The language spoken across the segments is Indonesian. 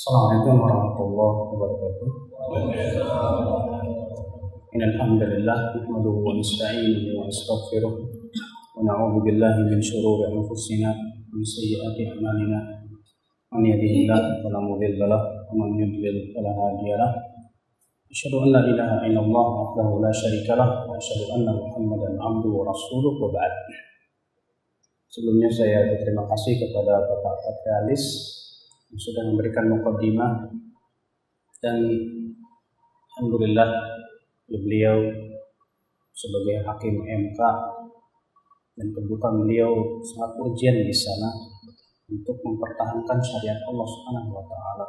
Assalamualaikum warahmatullahi wabarakatuh. Innal hamdalillah nahmaduhu wa nasta'inuhu wa nastaghfiruh wa na'udzu billahi min shururi anfusina wa min sayyiati a'malina. Man yahdihillahu fala mudilla lahu wa man yudlil fala hadiya lahu. Asyhadu an la ilaha illallah wahdahu la syarika lahu wa asyhadu anna Muhammadan 'abduhu wa rasuluhu wa ba'd. Sebelumnya saya berterima kasih kepada Bapak Patrialis yang sudah memberikan muqaddimah, dan alhamdulillah beliau sebagai hakim MK dan kebutuhan beliau sangat urgent di sana untuk mempertahankan syariat Allah Subhanahu wa taala.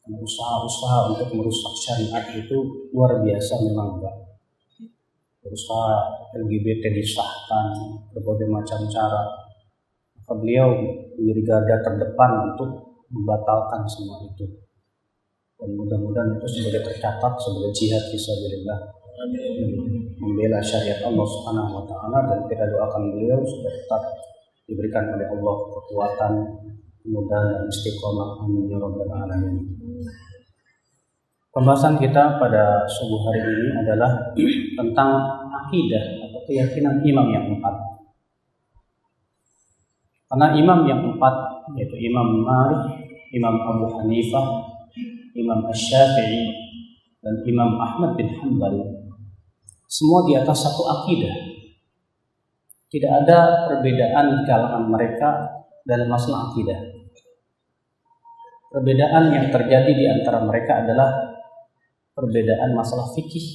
Karena usaha-usaha untuk merusak syariat itu luar biasa memang, Pak. Berusaha LGBT disahkan berbagai macam cara, maka beliau menjadi garda terdepan untuk membatalkan semua itu. Dan mudah-mudahan itu sebagai tercatat sebagai jihad fisabilillah, membela syariat Allah Subhanahu wa taala, dan kita doakan beliau supaya tetap diberikan oleh Allah kekuatan, kemudahan dan istiqomah. Amin ya rabbal alamin. Pembahasan kita pada subuh hari ini adalah tentang akidah atau keyakinan imam yang empat. Karena imam yang empat, yaitu Imam Malik, Imam Abu Hanifah, Imam Asy-Syafi'i, dan Imam Ahmad bin Hanbal, semua di atas satu akidah. Tidak ada perbedaan di kalangan mereka dalam masalah akidah. Perbedaan yang terjadi di antara mereka adalah perbedaan masalah fikih.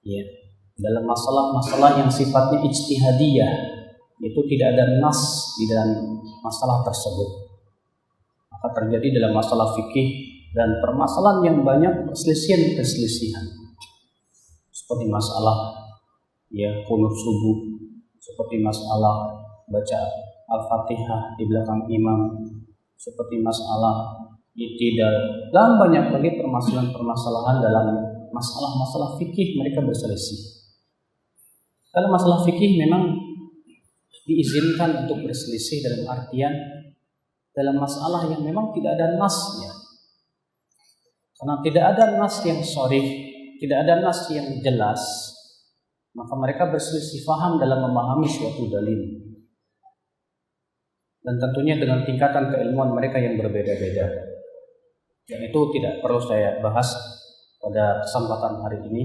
Ya, dalam masalah-masalah yang sifatnya ijtihadiyah, itu tidak ada nas di dalam masalah tersebut. Maka terjadi dalam masalah fikih dan permasalahan yang banyak perselisihan. Seperti masalah qunut subuh, seperti masalah baca Al-Fatihah di belakang imam, seperti masalah i'tidal, dan banyak lagi permasalahan-permasalahan dalam masalah-masalah fikih mereka berselisih. Dalam masalah fikih memang diizinkan untuk berselisih dalam artian dalam masalah yang memang tidak ada nasnya. Karena tidak ada nas yang sharih, tidak ada nas yang jelas, maka mereka berselisih paham dalam memahami suatu dalil. Dan tentunya dengan tingkatan keilmuan mereka yang berbeda-beda. Dan itu tidak perlu saya bahas pada kesempatan hari ini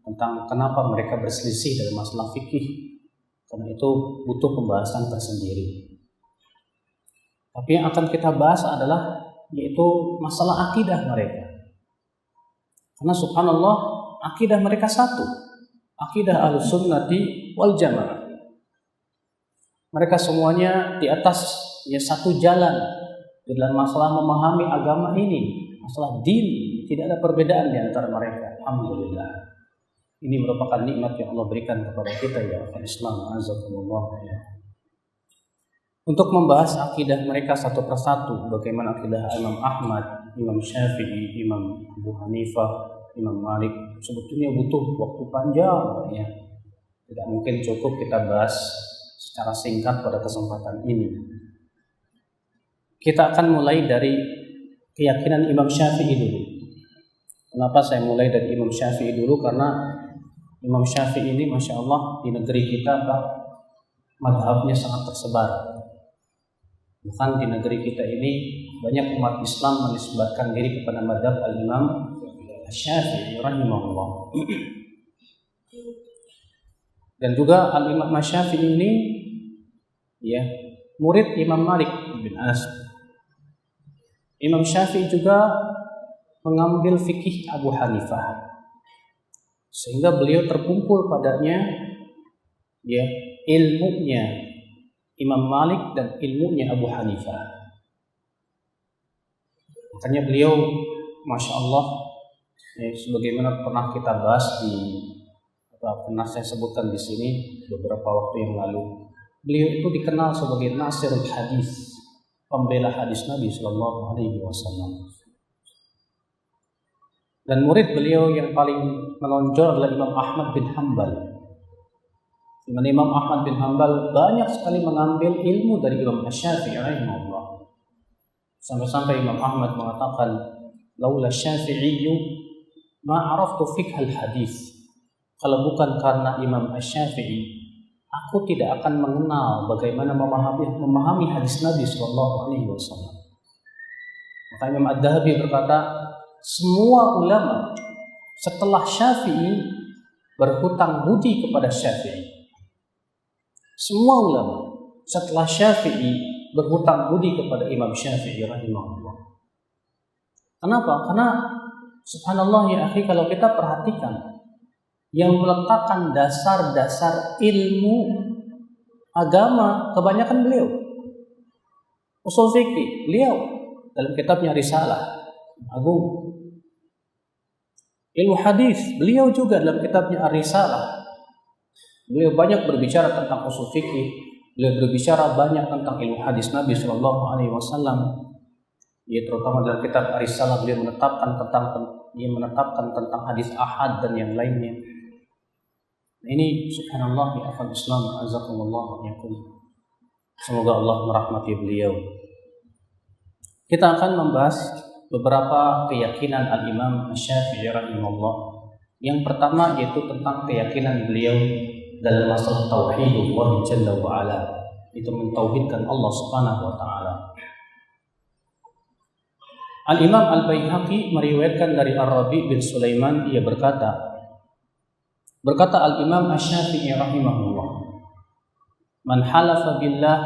tentang kenapa mereka berselisih dalam masalah fikih. Karena itu butuh pembahasan tersendiri. Tapi yang akan kita bahas adalah yaitu masalah akidah mereka. Karena subhanallah, akidah mereka satu. Akidah Ahlussunnati wal Jamaah. Mereka semuanya di atas satu jalan dalam masalah memahami agama ini, masalah din. Tidak ada perbedaan di antara mereka. Alhamdulillah. Ini merupakan nikmat yang Allah berikan kepada kita, ya Islam. Azakumullah. Untuk membahas akidah mereka satu persatu, bagaimana akidah Imam Ahmad, Imam Syafi'i, Imam Abu Hanifah, Imam Malik, sebetulnya butuh waktu panjang, ya. Tidak mungkin cukup kita bahas secara singkat pada kesempatan ini. Kita akan mulai dari keyakinan Imam Syafi'i dulu. Kenapa saya mulai dari Imam Syafi'i dulu? Karena Imam Syafi'i ini Masya Allah di negeri kita, Pak, madhabnya sangat tersebar. Bahkan di negeri kita ini banyak umat Islam menisbatkan diri kepada madhab al-Imam Syafi'i rahimahullah. Dan juga al-Imam Syafi'i ini murid Imam Malik bin Anas. Imam Syafi'i juga mengambil fikih Abu Hanifah, sehingga beliau terkumpul padanya ilmunya Imam Malik dan ilmunya Abu Hanifah. Makanya beliau Masya Allah, sebagaimana pernah kita bahas pernah saya sebutkan di sini beberapa waktu yang lalu, beliau itu dikenal sebagai Nasirul Hadis, pembela hadis Nabi Sallallahu Alaihi Wasallam. Dan murid beliau yang paling menonjol adalah Imam Ahmad bin Hanbal. Imam Ahmad bin Hanbal banyak sekali mengambil ilmu dari Imam Asy-Syafi'i rahimahullah. Sampai-sampai Imam Ahmad mengatakan, laula Syafi'iyyu ma araftu fiqhal hadis. Kalau bukan karena Imam Asy-Syafi'i, aku tidak akan mengenal bagaimana memahami hadis Nabi sallallahu alaihi wasallam. Maka Imam Ad-Dhahabi berkata, semua ulama setelah Syafi'i berhutang budi kepada Syafi'i. Semua ulama setelah Syafi'i berhutang budi kepada Imam Syafi'i rahimahullah. Kenapa? Karena subhanallah ya akhi, kalau kita perhatikan, yang meletakkan dasar-dasar ilmu agama kebanyakan beliau. Ushul fikih beliau dalam kitabnya Risalah Agung. Ilmu hadis beliau juga dalam kitabnya Ar-Risalah. Beliau banyak berbicara tentang ushul fikih. Beliau berbicara banyak tentang ilmu hadis Nabi Shallallahu Alaihi Wasallam. Ya, terutama dalam kitab Ar-Risalah beliau menetapkan tentang hadis ahad dan yang lainnya. Ini subhanallah ya akhwal Islam azakumullah wa yakum. Semoga Allah merahmati beliau. Kita akan membahas beberapa keyakinan Al-Imam Asy-Syafi'i rahimahullah. Yang pertama yaitu tentang keyakinan beliau dalam masalah tauhidullah jalla wa ala, itu mentauhidkan Allah Subhanahu wa taala. Al-Imam Al-Baihaqi meriwayatkan dari Ar-Rabi' bin Sulaiman, ia berkata Al-Imam Asy-Syafi'i rahimahullah, man halafa billah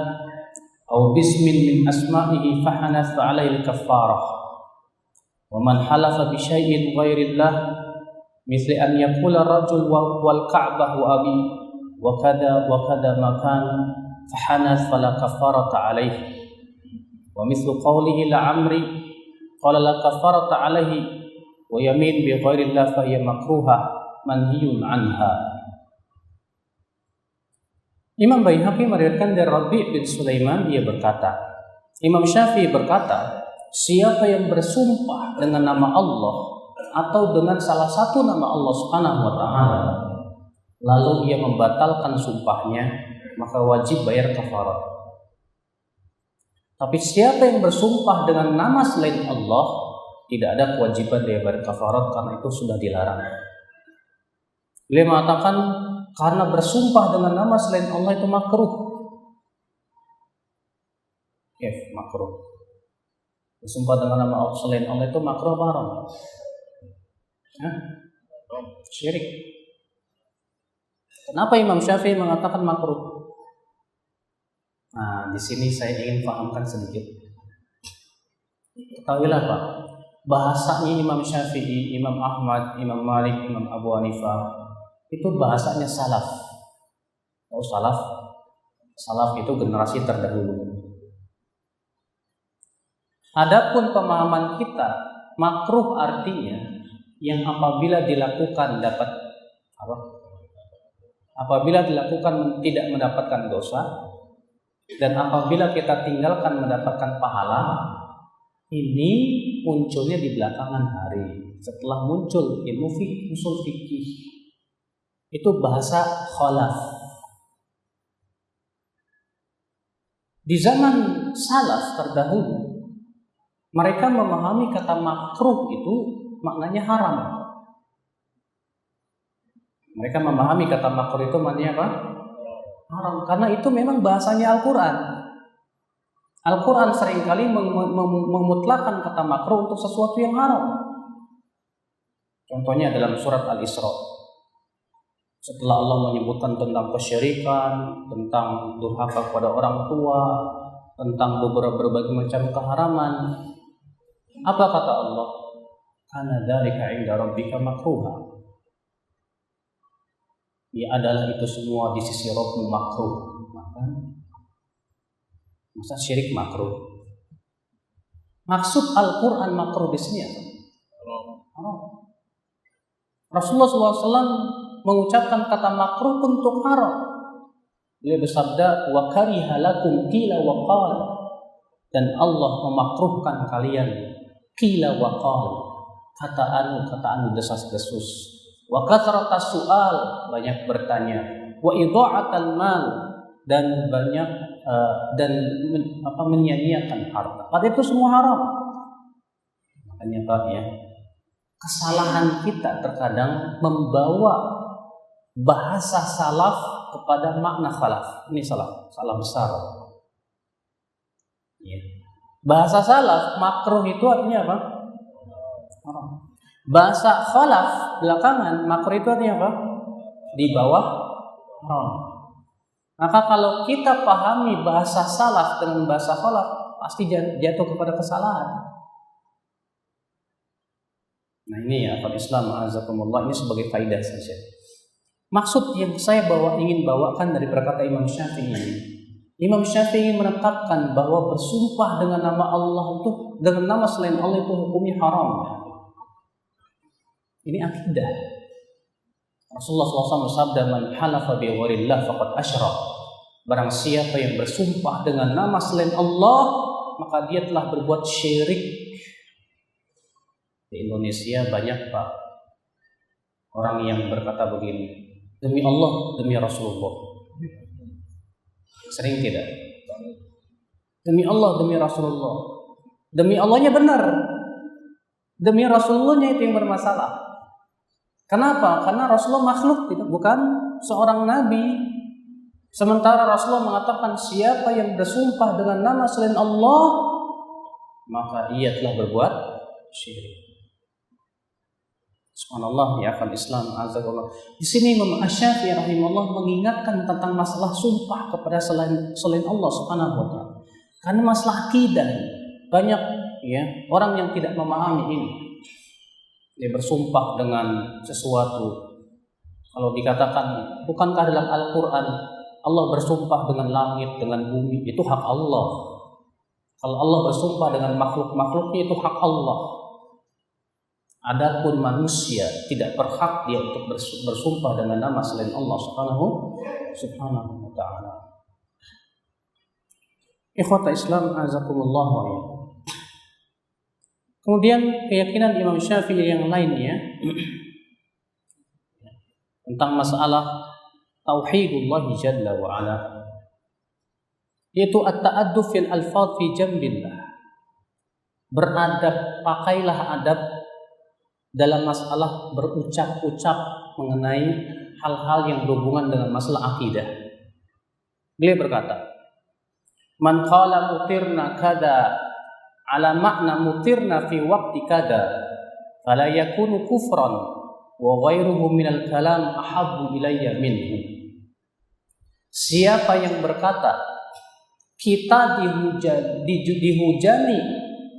aw bismin min asma'ihi fahanath fa'alaihi al-kaffarah, wa man halafa bi syai'in ghairillah mithli an yaqula rajul wal ka'bah wa abi wa kada makan fahanath fala kaffarata alaihi, wa mithlu qawlihi la amri qala la kaffarata alaihi wa yamin bi ghairillah fa hiya makruhah manhiyun anha. Imam Baihaqi meriwayatkan dari Rabi' bin Sulaiman, ia berkata, Imam Syafi'i berkata, siapa yang bersumpah dengan nama Allah atau dengan salah satu nama Allah Subhanahu wa taala, lalu ia membatalkan sumpahnya, maka wajib bayar kafarat. Tapi siapa yang bersumpah dengan nama selain Allah, tidak ada kewajiban dia bayar kafarat karena itu sudah dilarang. Beliau mengatakan karena bersumpah dengan nama selain Allah itu makruh. Makruh. Bersumpah dengan nama selain Allah itu makruh apa haram? Syirik. Kenapa Imam Syafi'i mengatakan makruh? Nah, di sini saya ingin pahamkan sedikit. Ketahuilah Pak, bahasanya Imam Syafi'i, Imam Ahmad, Imam Malik, Imam Abu Hanifah itu bahasanya salaf. Tahu salaf? Salaf itu generasi terdahulu. Adapun pemahaman kita, makruh artinya yang apabila dilakukan dapat apa? Apabila dilakukan tidak mendapatkan dosa, dan apabila kita tinggalkan mendapatkan pahala. Ini munculnya di belakangan hari, setelah muncul ilmu ushul fikih. Itu bahasa khalaf. Di zaman salaf terdahulu, mereka memahami kata makruh itu maknanya haram. Mereka memahami kata makruh itu maknanya apa? Haram. Karena itu memang bahasanya Al-Quran. Al-Quran seringkali memutlakan kata makruh untuk sesuatu yang haram. Contohnya dalam surat Al-Isra. Setelah Allah menyebutkan tentang kesyirikan, tentang durhaka kepada orang tua, tentang berbagai macam keharaman, apa kata Allah? Kana dzalika 'inda rabbika makruha. Ya adalah itu semua di sisi Rabbmu makruh. Masa syirik makruh? Maksud Al-Quran makruh di sini apa? Rasulullah SAW mengucapkan kata makruh untuk haram. Beliau bersabda, wa kariha lakum qila wa qal, dan Allah memakruhkan kalian qila wa qal, kata anu desas-desus, wa kathrata su'al, banyak bertanya, wa idha'atal mal, dan banyak dan menyia-nyiakan harta. Pada itu semua haram. Makanya Pak ya, kesalahan kita terkadang membawa bahasa salaf kepada makna khalaf. Ini salah besar. Ya. Bahasa salaf makruh itu artinya apa? Haram. Bahasa khalaf belakangan makruh itu artinya apa? Di bawah haram. Maka kalau kita pahami bahasa salaf dengan bahasa khalaf, pasti jatuh kepada kesalahan. Nah ini ya, kalau Islam azakumullah, ini sebagai faedah saja. Maksud yang saya ingin bawakan dari perkataan Imam Syafi'i. Imam Syafi'i menetapkan bahwa bersumpah dengan nama Allah itu, dengan nama selain Allah itu hukumnya haram. Ini akidah. Rasulullah SAW bersabda, "Man halafa bi ghairillah faqad asyrak." Barang siapa yang bersumpah dengan nama selain Allah, maka dia telah berbuat syirik. Di Indonesia banyak Pak orang yang berkata begini, demi Allah, demi Rasulullah. Sering tidak? Demi Allah, demi Rasulullah. Demi Allahnya benar, demi Rasulullahnya itu yang bermasalah. Kenapa? Karena Rasulullah makhluk, bukan seorang nabi. Sementara Rasulullah mengatakan siapa yang bersumpah dengan nama selain Allah, maka ia telah berbuat syirik. Subhanallah ya akal Islam azakallah. Di sini Imam Asy-Syafi'i rahimahullah mengingatkan tentang masalah sumpah kepada selain Allah Subhanahu wa taala. Karena masalah akidah banyak ya orang yang tidak memahami ini. Dia bersumpah dengan sesuatu. Kalau dikatakan bukankah dalam Al-Qur'an Allah bersumpah dengan langit, dengan bumi, itu hak Allah. Kalau Allah bersumpah dengan makhluk-makhluknya itu hak Allah. Adapun manusia tidak berhak dia untuk bersumpah dengan nama selain Allah Subhanahu wa taala. Ikhwata Islam azakumullah wa iyyakum. Kemudian keyakinan Imam Syafi'i yang lainnya tentang masalah tauhidullah jalla wa ala, yaitu at-ta'adduf fil alfaz fi jambillah. Beradab, pakailah adab dalam masalah berucap-ucap mengenai hal-hal yang berhubungan dengan masalah akidah. Beliau berkata, "Man qala mutirna kada ala makna mutirna fi waqti kada, fala yakunu kufran wa ghairuhu minal kalam ahabbu ilayya minhu." Siapa yang berkata kita dihujani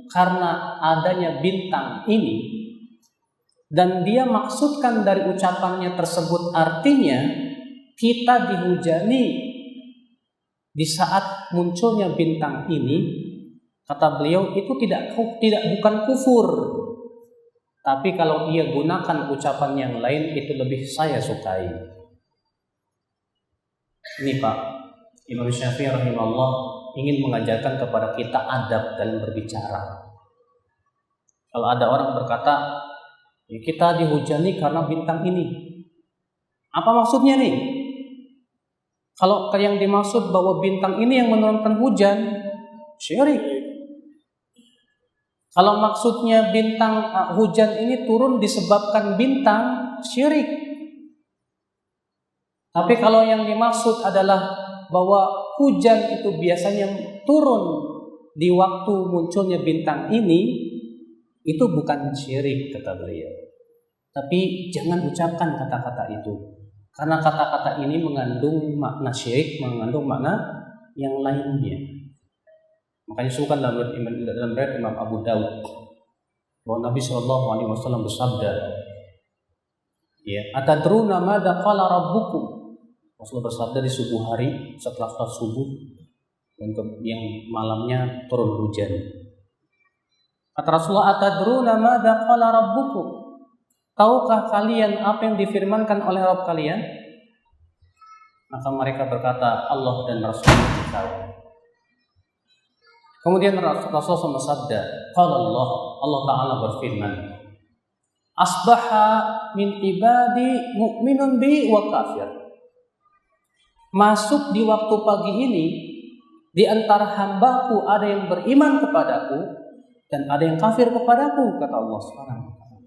karena adanya bintang ini, dan dia maksudkan dari ucapannya tersebut artinya kita dihujani di saat munculnya bintang ini, kata beliau itu bukan kufur. Tapi kalau ia gunakan ucapan yang lain itu lebih saya sukai. Ini Pak, Imam Syafi'i rahimahullah ingin mengajarkan kepada kita adab dalam berbicara. Kalau ada orang berkata kita dihujani karena bintang ini, apa maksudnya nih? Kalau yang dimaksud bahwa bintang ini yang menurunkan hujan, syirik. Kalau maksudnya bintang hujan ini turun disebabkan bintang, syirik. Tapi kalau yang dimaksud adalah bahwa hujan itu biasanya turun di waktu munculnya bintang ini, itu bukan syirik kata beliau. Tapi jangan ucapkan kata-kata itu, karena kata-kata ini mengandung makna syirik, mengandung makna yang lainnya. Makanya disebutkan dalam riwayat Imam Abu Dawud bahwa Nabi SAW bersabda, ya, atadruna madza qala rabbukum. Rasulullah bersabda di subuh hari setelah salat subuh dan yang malamnya turun hujan. Kata Rasulullah, atadruna madza qala rabbukum? Tahukah kalian apa yang difirmankan oleh Rabb kalian? Maka mereka berkata, Allah dan Rasulullah tahu. Kemudian Rasulullah bersabda, qala Allah Ta'ala berfirman, asbaha min ibadi mu'minun bi wa kafir. Masuk di waktu pagi ini Di antara hambaku ada yang beriman kepadaku dan ada yang kafir kepadaku, kata Allah Subhanahu wa taala.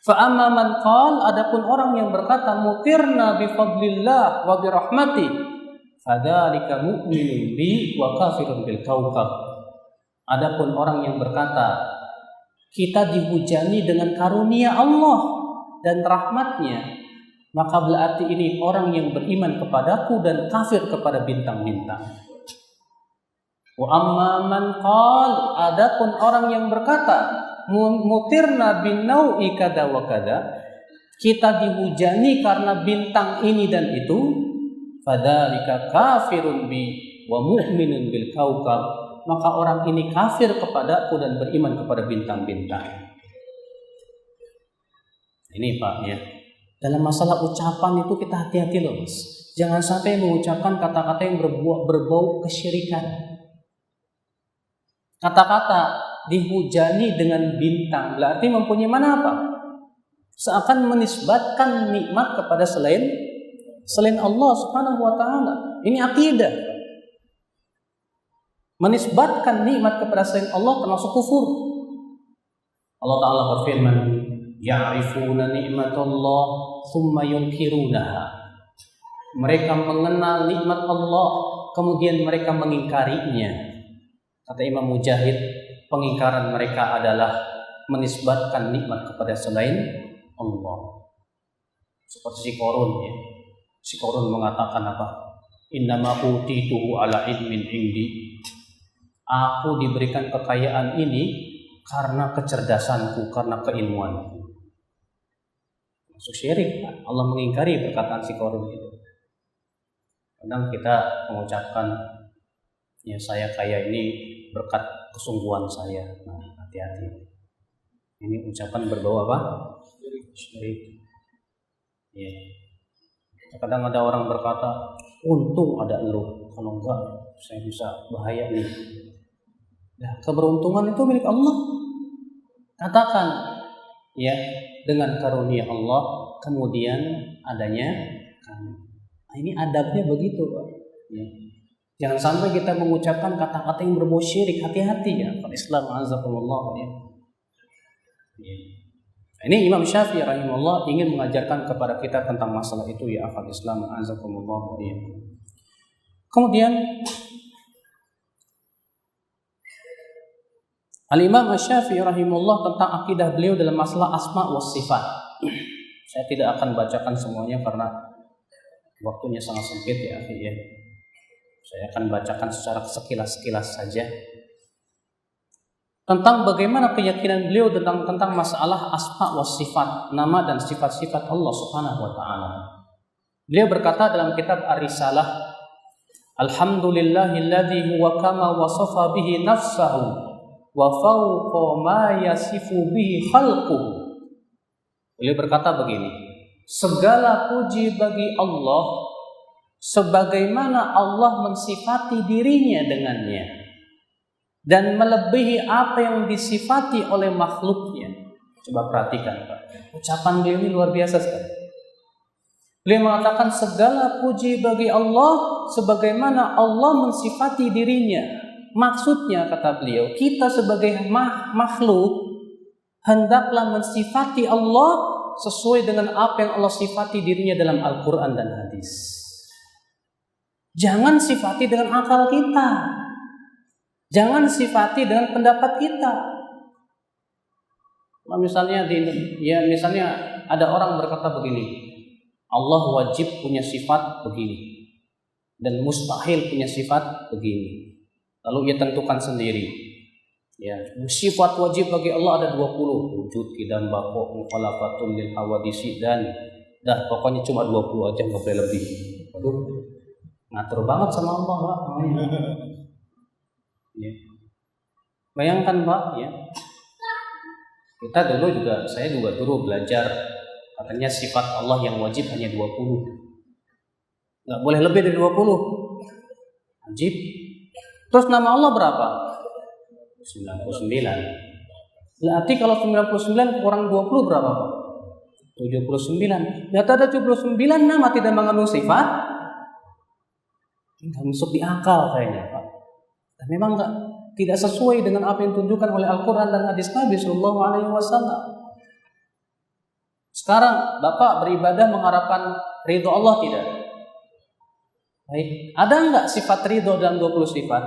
Fa amma man qala, adapun orang yang berkata mutirna bi fadlillah wa bi rahmati, fadzalika mu'minun bi wa kafirun bil kaukab. Adapun orang yang berkata kita dihujani dengan karunia Allah dan rahmatnya, maka berarti ini orang yang beriman kepadaku dan kafir kepada bintang-bintang. Wa amma man qala, adapun orang yang berkata mutirna bin nau'i kada wa kada, kita dihujani karena bintang ini dan itu, fadzalika kafirun bi wa mu'minun bil kaukab, maka orang ini kafir kepadaku dan beriman kepada bintang-bintang. Ini Pak ya. Dalam masalah ucapan itu kita hati-hati loh, Mas. Jangan sampai mengucapkan kata-kata yang berbau kesyirikan. Kata-kata dihujani dengan bintang berarti mempunyai mana apa? Seakan menisbatkan nikmat kepada selain Allah Subhanahu wa taala. Ini akidah. Menisbatkan nikmat kepada selain Allah termasuk kufur. Allah taala berfirman, ya'rifuna ni'matallah thumma yunkirunaha. Mereka mengenal nikmat Allah kemudian mereka mengingkarinya. Kata Imam Mujahid, pengingkaran mereka adalah menisbatkan nikmat kepada selain Allah. Seperti si Qarun ya. Si Qarun mengatakan apa? Innama utituhu ala ilmin indi. Aku diberikan kekayaan ini karena kecerdasanku, karena keilmuanku. Masuk syirik. Allah mengingkari perkataan si Qarun itu. Kadang kita mengucapkan ya saya kaya ini berkat kesungguhan saya. Nah, hati-hati. Ini ucapan berbau apa? Syirik. Ya. Kadang ada orang berkata, untung ada elu, kalau enggak saya bisa bahaya nih. Nah, keberuntungan itu milik Allah. Katakan ya dengan karunia Allah kemudian adanya kami. Nah, ini adabnya begitu, Pak. Ya. Jangan sampai kita mengucapkan kata-kata yang berbau syirik, hati-hati ya. Islam azakumullah ya. Ini Imam Syafi'i rahimahullah ingin mengajarkan kepada kita tentang masalah itu ya, akhal Islam azakumullah ya. Kemudian Al-Imam Asy-Syafi'i rahimahullah tentang akidah beliau dalam masalah asma wa sifat. Saya tidak akan bacakan semuanya karena waktunya sangat sempit ya, ya. Saya akan bacakan secara sekilas-sekilas saja tentang bagaimana keyakinan beliau tentang masalah asma wa sifat, nama dan sifat-sifat Allah Subhanahu wa taala. Beliau berkata dalam kitab Ar-Risalah, Alhamdulillahilladzi huwa kama wasafa bihi nafsahu wa fawqa ma yasifu bihi khalquhu. Beliau berkata begini, segala puji bagi Allah sebagaimana Allah mensifati dirinya dengannya dan melebihi apa yang disifati oleh makhluknya. Coba perhatikan Pak, ucapan beliau ini luar biasa sekali. Beliau mengatakan segala puji bagi Allah sebagaimana Allah mensifati dirinya. Maksudnya kata beliau, kita sebagai makhluk hendaklah mensifati Allah sesuai dengan apa yang Allah sifati dirinya dalam Al-Quran dan hadis. Jangan sifati dengan akal kita. Jangan sifati dengan pendapat kita. Nah, misalnya ada orang berkata begini, Allah wajib punya sifat begini dan mustahil punya sifat begini. Lalu ia tentukan sendiri. Ya, sifat wajib bagi Allah ada 20, wujud, qidam, baqo, mukhalafatun lil hawadisi dan pokoknya cuma 20 aja, enggak boleh lebih. Aduh, ngatur banget sama Allah Pak namanya. Ya. Bayangkan Pak ya. Saya juga dulu belajar katanya sifat Allah yang wajib hanya 20. Enggak boleh lebih dari 20. Wajib. Terus nama Allah berapa? 99. Berarti kalau 99 kurang 20 berapa Pak? 79. Ternyata ada 79 nama tidak mengandung sifat. Nggak masuk di akal kayaknya Pak. Dan memang tidak sesuai dengan apa yang ditunjukkan oleh Al-Quran dan hadis Nabi Sallallahu Alaihi Wasallam. Sekarang Bapak beribadah mengharapkan ridho Allah tidak? Baik, ada enggak sifat ridho dalam 20 sifat?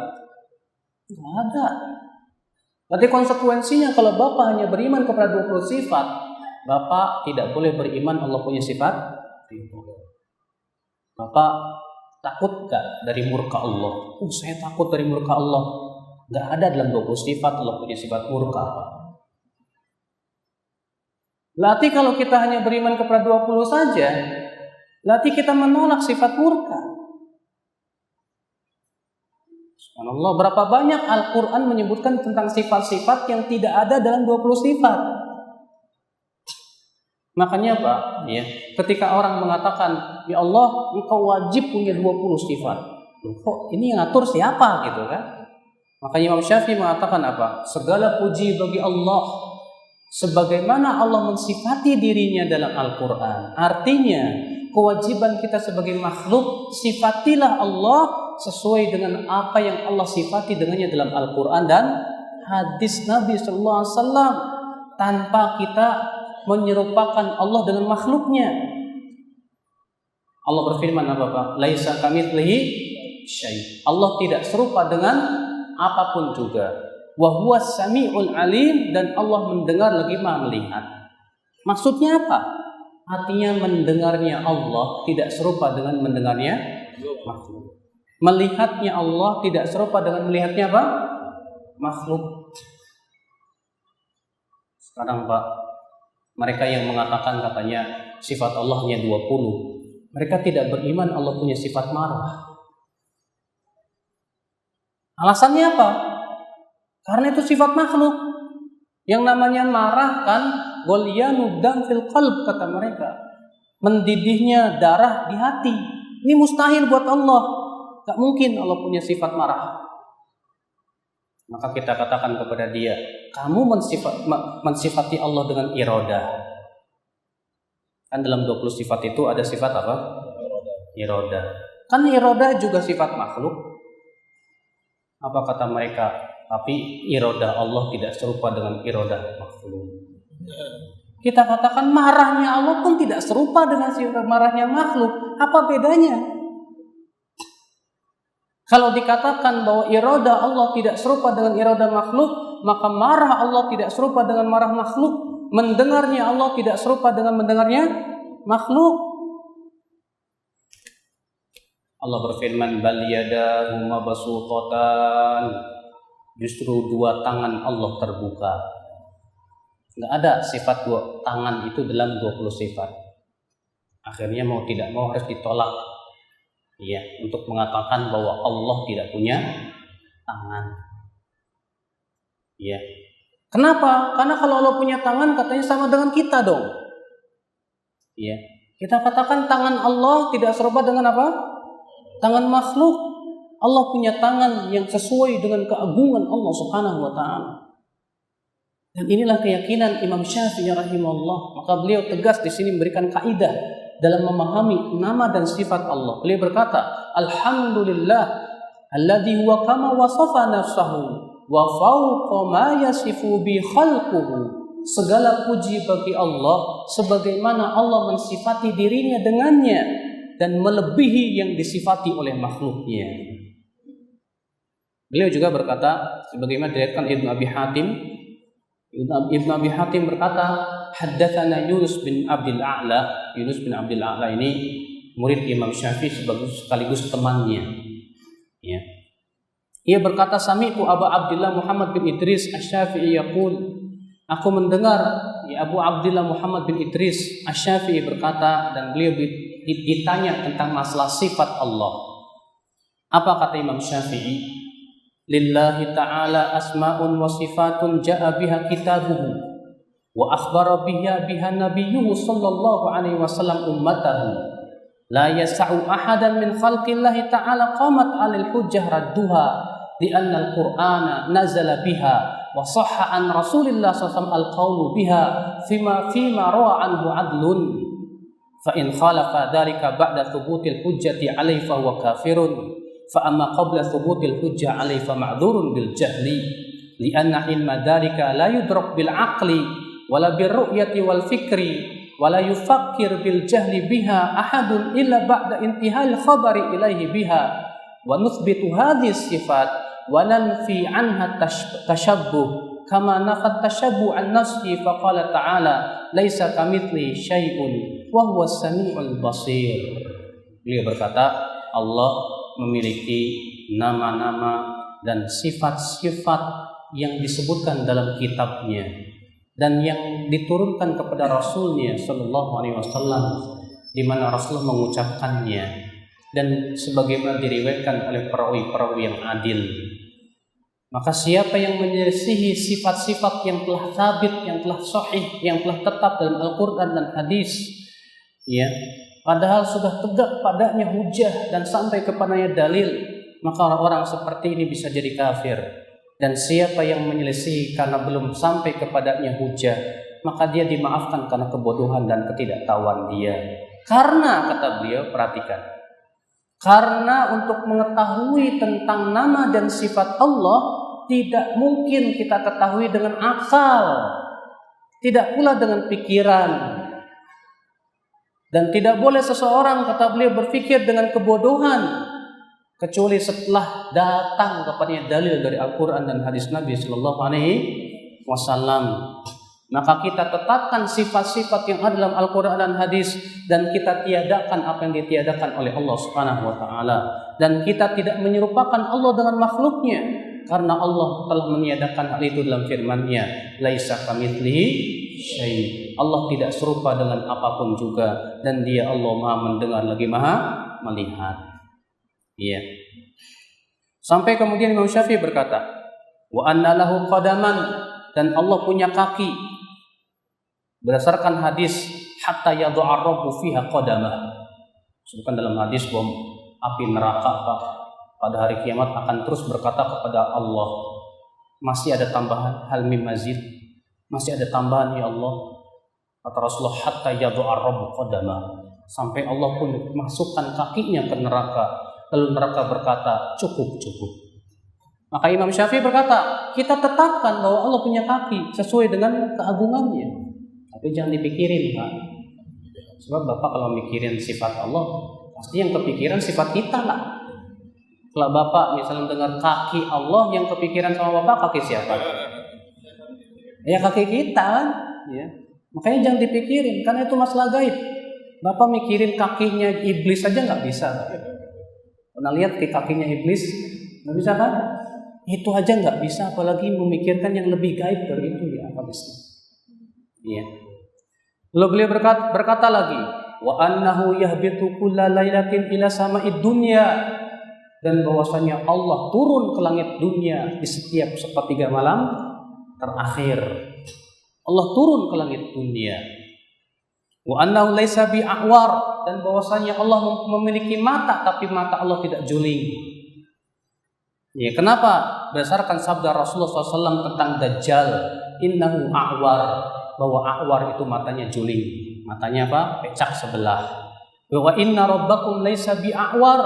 Tidak ada. Berarti konsekuensinya kalau Bapak hanya beriman kepada 20 sifat, Bapak tidak boleh beriman Allah punya sifat ridho. Bapak takut gak dari murka Allah? Saya takut dari murka Allah. Gak ada dalam 20 sifat Allah punya sifat murka. Berarti kalau kita hanya beriman kepada 20 saja, berarti kita menolak sifat murka. Subhanallah, berapa banyak Al-Quran menyebutkan tentang sifat-sifat yang tidak ada dalam 20 sifat. Makanya Pak, ya, ketika orang mengatakan, ya Allah, engkau wajib punya 20 sifat. Kok ini yang ngatur siapa gitu kan? Makanya Imam Syafi'i mengatakan apa? Segala puji bagi Allah, sebagaimana Allah mensifati dirinya dalam Al-Quran. Artinya, kewajiban kita sebagai makhluk, sifatilah Allah sesuai dengan apa yang Allah sifati dengannya dalam Al-Quran dan hadis Nabi SAW, tanpa kita menyerupakan Allah dengan makhluknya. Allah berfirman apa Pak? Laisa kamitslihi syai'. Allah tidak serupa dengan apapun juga. Wa huwas samiul alim, dan Allah mendengar lagi Maha melihat. Maksudnya apa? Artinya mendengarnya Allah tidak serupa dengan mendengarnya makhluk. Melihatnya Allah tidak serupa dengan melihatnya apa? Makhluk. Sekarang Pak, mereka yang mengatakan katanya sifat Allah hanya 20, mereka tidak beriman Allah punya sifat marah. Alasannya apa? Karena itu sifat makhluk. Yang namanya marah kan ghalyanu dam fil qalb, kata mereka. Mendidihnya darah di hati. Ini mustahil buat Allah. Gak mungkin Allah punya sifat marah. Maka kita katakan kepada dia, kamu mensifati Allah dengan iradah. Kan dalam 20 sifat itu ada sifat apa? Iradah. Kan iradah juga sifat makhluk. Apa kata mereka? Tapi iradah Allah tidak serupa dengan iradah makhluk. Kita katakan marahnya Allah pun tidak serupa dengan sifat marahnya makhluk. Apa bedanya? Kalau dikatakan bahwa iradah Allah tidak serupa dengan iradah makhluk, maka marah Allah tidak serupa dengan marah makhluk. Mendengarnya Allah tidak serupa dengan mendengarnya makhluk. Allah berfirman, bal yadahu mabsuutatan. Justru dua tangan Allah terbuka. Nggak ada sifat dua tangan itu dalam 20 sifat. Akhirnya mau tidak mau harus ditolak. Ya, untuk mengatakan bahwa Allah tidak punya tangan. Ya. Kenapa? Karena kalau Allah punya tangan katanya sama dengan kita dong. Ya. Kita katakan tangan Allah tidak serupa dengan apa? Tangan makhluk. Allah punya tangan yang sesuai dengan keagungan Allah Subhanahu wa taala. Dan inilah keyakinan Imam Syafi'i rahimahullah. Maka beliau tegas di sini memberikan kaidah dalam memahami nama dan sifat Allah. Beliau berkata, alhamdulillah alladzi huwa kama wasafa nafsahu wa fawqa ma yasifu bi khalquhu. Segala puji bagi Allah sebagaimana Allah mensifati dirinya dengannya dan melebihi yang disifati oleh makhluknya. Beliau juga berkata, sebagaimana diriwayatkan Ibnu Abi Hatim. Ibnu Abi Hatim berkata, haddatsana Yunus bin Abdul A'la. Yunus bin Abdul A'la ini murid Imam Syafi'i sekaligus temannya. Ya. Ia berkata, sami'tu Abu Abdullah Muhammad bin Idris Asy-Syafi'i yaqul. Aku mendengar ya Abu Abdullah Muhammad bin Idris Asy-Syafi'i berkata, dan beliau ditanya tentang masalah sifat Allah. Apa kata Imam Syafi'i? Lillahi ta'ala asma'un wa sifatun ja'a biha kitabuhu wa akhbara biha nabiyyuhu sallallahu alaihi wasallam ummatahu la yas'u ahadan min khalqillahi ta'ala qamat 'alal hujjah radduha li'anna al-qur'ana nazala biha wa sahha an rasulillah sallallahu alaihi wasallam al-qawlu biha fima rawa anhu 'adlun fa in khalafa dhalika ba'da thubutil hujjati 'alaihi fa huwa kafirun fa amma qabla thubutil hujjah alaihi fa ma'dzurun bil jahli li'anna ilma dzalika la yudrak bil aqli wala bir ru'yati wal fikri wala yufakkir bil jahli biha ahadun illa ba'da intihal khabari ilaihi biha wa nuthbitu hadhihi sifat wa nanfi anha tashabbuh kama nafat tashabbuh an nafsi fa qala ta'ala laisa kamitsli syai'un wa huwas samiul basir. Beliau berkata, Allah memiliki nama-nama dan sifat-sifat yang disebutkan dalam kitabnya dan yang diturunkan kepada Rasulnya Sallallahu Alaihi Wasallam, di mana Rasul mengucapkannya dan sebagaimana diriwayatkan oleh perawi-perawi yang adil. Maka siapa yang menyelisihi sifat-sifat yang telah sabit, yang telah sahih, yang telah tetap dalam Al-Quran dan hadis, ya, padahal sudah tegak padanya hujah dan sampai kepadanya dalil, maka orang-orang seperti ini bisa jadi kafir. Dan siapa yang menyelisihi karena belum sampai kepadanya hujah, maka dia dimaafkan karena kebodohan dan ketidaktahuan dia. Karena, kata beliau, perhatikan, karena untuk mengetahui tentang nama dan sifat Allah tidak mungkin kita ketahui dengan akal, tidak pula dengan pikiran. Dan tidak boleh seseorang, kata beliau, berpikir dengan kebodohan kecuali setelah datang kepadanya dalil dari Al-Quran dan hadis Nabi Sallallahu Alaihi Wasallam. Maka kita tetapkan sifat-sifat yang ada dalam Al-Quran dan hadis, dan kita tiadakan apa yang ditiadakan oleh Allah Subhanahu Wa Taala. Dan kita tidak menyerupakan Allah dengan makhluknya, karena Allah telah meniadakan hal itu dalam firman-Nya, laisa kamitslihi syai'. Allah tidak serupa dengan apapun juga, dan Dia Allah Maha mendengar lagi Maha melihat. Iya. Sampai kemudian Imam Syafi'i berkata, wa anna lahu qadaman, dan Allah punya kaki. Berdasarkan hadis, hatta yadhu'a rabbu fiha qadamah. Sebutkan dalam hadis bahwa api neraka pada hari kiamat akan terus berkata kepada Allah, masih ada tambahan, hal mim mazid, masih ada tambahan ya Allah. Kata Rasulullah, hatta yadhu'a rabbu qadamah, sampai Allah pun masukkan kakinya ke neraka. Lalu neraka berkata, cukup. Maka Imam Syafi'i berkata, kita tetapkan bahwa Allah punya kaki sesuai dengan keagungannya. Tapi jangan dipikirin, Pak. Sebab Bapak kalau mikirin sifat Allah, pasti yang kepikiran sifat kita lah. Kalau Bapak misalnya dengar kaki Allah, yang kepikiran sama Bapak kaki siapa? Ya kaki kita kan. Ya. Makanya jangan dipikirin, karena itu masalah gaib. Bapak mikirin kakinya iblis saja nggak bisa. Pernah lihat kakinya iblis? Nggak bisa kan? Itu aja nggak bisa, apalagi memikirkan yang lebih gaib dari itu, ya apa bisa? Iya. Lalu beliau berkata lagi, wa annahu yahbitu kulla lailatin ila sama'id dunya, dan bahwasanya Allah turun ke langit dunia di setiap sepertiga malam terakhir. Allah turun ke langit dunia. Wa annahu laisa bi'awar, dan bahwasanya Allah memiliki mata, tapi mata Allah tidak juling. Ya, kenapa? Berdasarkan sabda Rasulullah SAW tentang Dajjal, innahu a'war, bahwa a'war itu matanya juling. Matanya apa? Pecak sebelah. Wa inna rabbakum laisa bi'awar,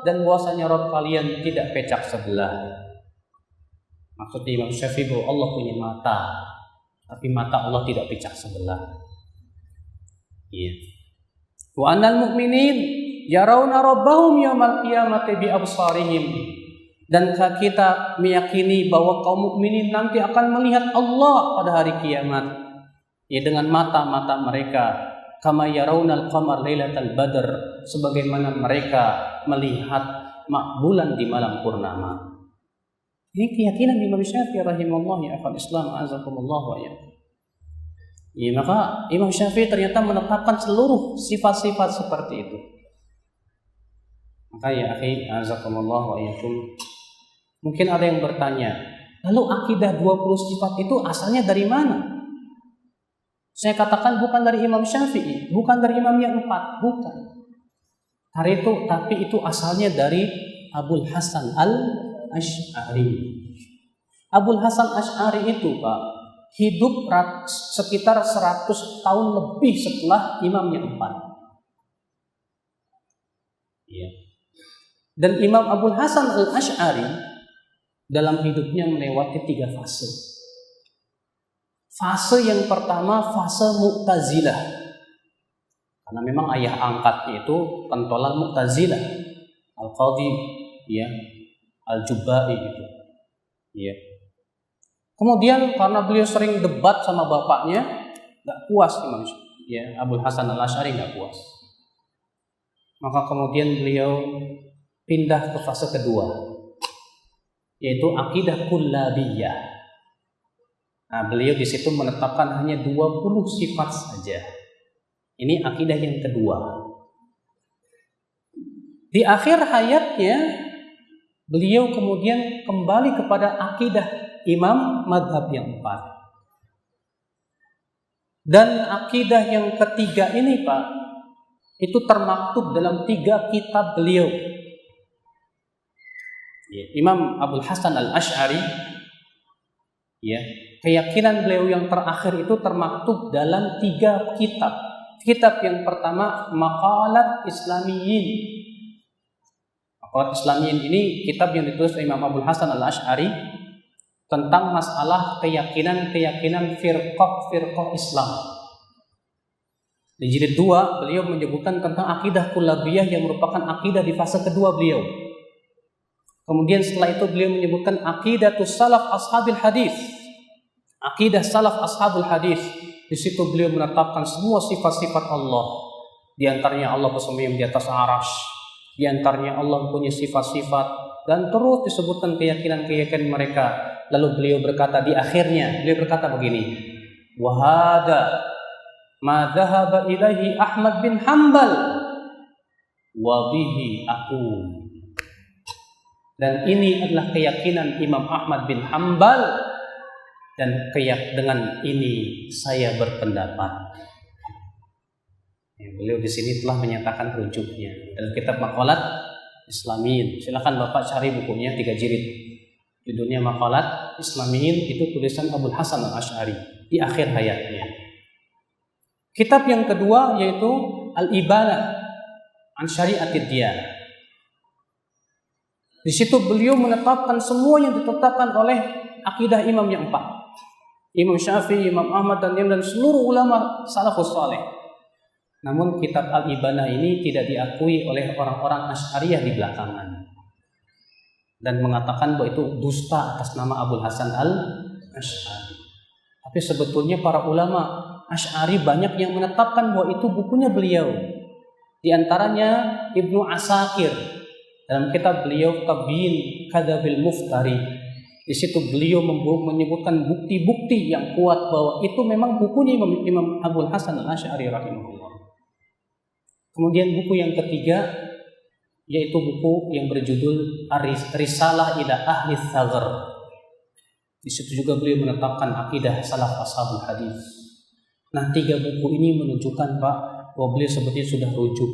dan bahwasanya Rabb kalian tidak pecak sebelah. Maksudnya Imam Syafi'i bahwa Allah punya mata, tapi mata Allah tidak pecak sebelah. Iya. Wa annal mu'minin yarawna rabbahum yaumal qiyamati bi absarihim, dan kita meyakini bahwa kaum mukminin nanti akan melihat Allah pada hari kiamat, ya, dengan mata-mata mereka, kama yarawnal qamar lailatal badr, sebagaimana mereka melihat bulan di malam purnama. Ini keyakinan Imam Syafi'i rahimahullah, ya akhwat Islam azakumullah wa ya. Ya, maka Imam Syafi'i ternyata menetapkan seluruh sifat-sifat seperti itu. Maka ya akhi azakumullah wa yakum, mungkin ada yang bertanya, lalu akidah 20 sifat itu asalnya dari mana? Saya katakan bukan dari Imam Syafi'i, bukan dari Imam yang 4, bukan. Tapi itu asalnya dari Abul Hasan al-Asy'ari. Abul Hasan Asy'ari itu, Pak, hidup sekitar 100 tahun lebih setelah Imam yang 4. Ya. Dan Imam Abul Hasan Al-Asy'ari dalam hidupnya melewati 3 fase. Fase yang pertama fase Mu'tazilah. Karena memang ayah angkatnya itu pentolan Mu'tazilah. Al-Qadhi, ya, Al-Jubba'i gitu. Ya. Kemudian karena beliau sering debat sama bapaknya, nggak puas Imam Abul Hasan Al-Asy'ari nggak puas. Maka kemudian beliau pindah ke fase kedua, yaitu akidah kullabiyah. Nah, beliau di situ menetapkan hanya 20 sifat saja. Ini akidah yang kedua. Di akhir hayatnya, beliau kemudian kembali kepada akidah imam madhab yang 4. Dan akidah yang ketiga ini, Pak, itu termaktub dalam 3 kitab beliau. Imam Abul Hasan Al-Asy'ari, ya, keyakinan beliau yang terakhir itu termaktub dalam 3 kitab. Kitab yang pertama Maqalat Islamiyyin. Maqalat Islamiyyin ini kitab yang ditulis oleh Imam Abul Hasan Al-Asy'ari tentang masalah keyakinan-keyakinan firqah Islam. Di jilid 2 beliau menyebutkan tentang akidah kullabiyah yang merupakan akidah di fase kedua beliau. Kemudian setelah itu beliau menyebutkan aqidatus salaf ashabil hadis. Akidah salaf ashabul hadis. Di situ beliau menetapkan semua sifat-sifat Allah. Di antaranya Allah bersemayam di atas arasy. Di antaranya Allah punya sifat-sifat, dan terus disebutkan keyakinan-keyakinan mereka. Lalu beliau berkata di akhirnya, beliau berkata begini, wa hadza ma dhahaba ilaihi Ahmad bin Hanbal wa bihi aqul. Dan ini adalah keyakinan Imam Ahmad bin Hanbal, dan dengan ini saya berpendapat. Beliau di sini telah menyatakan rujuknya dalam kitab Maqalat Islamiyyin. Silakan Bapak cari bukunya 3 jilid. Judulnya Maqalat Islamiyyin, itu tulisan Abul Hasan Al-Asy'ari di akhir hayatnya. Kitab yang kedua yaitu Al-Ibanah an Syari'atid Diyanah. Di situ beliau menetapkan semua yang ditetapkan oleh akidah imam yang 4. Imam Syafi'i, Imam Ahmad dan seluruh ulama salafus saleh. Namun kitab Al-Ibanah ini tidak diakui oleh orang-orang Asy'ariyah di belakangan, dan mengatakan bahwa itu dusta atas nama Abul Hasan Al-Asy'ari. Tapi sebetulnya para ulama Asy'ari banyak yang menetapkan bahwa itu bukunya beliau. Di antaranya Ibnu Asakir dalam kitab beliau Tabyin Kadzabil Muftari. Di situ beliau menyebutkan bukti-bukti yang kuat bahwa itu memang bukunya Imam Abul Hasan Al-Asy'ari rahimahullah. Kemudian buku yang ketiga yaitu buku yang berjudul Risalah ila Ahli Tsaghr. Di situ juga beliau menetapkan akidah salaf ashabul hadis. Nah, 3 buku ini menunjukkan, Pak, bahwa beliau sebetulnya sudah rujuk.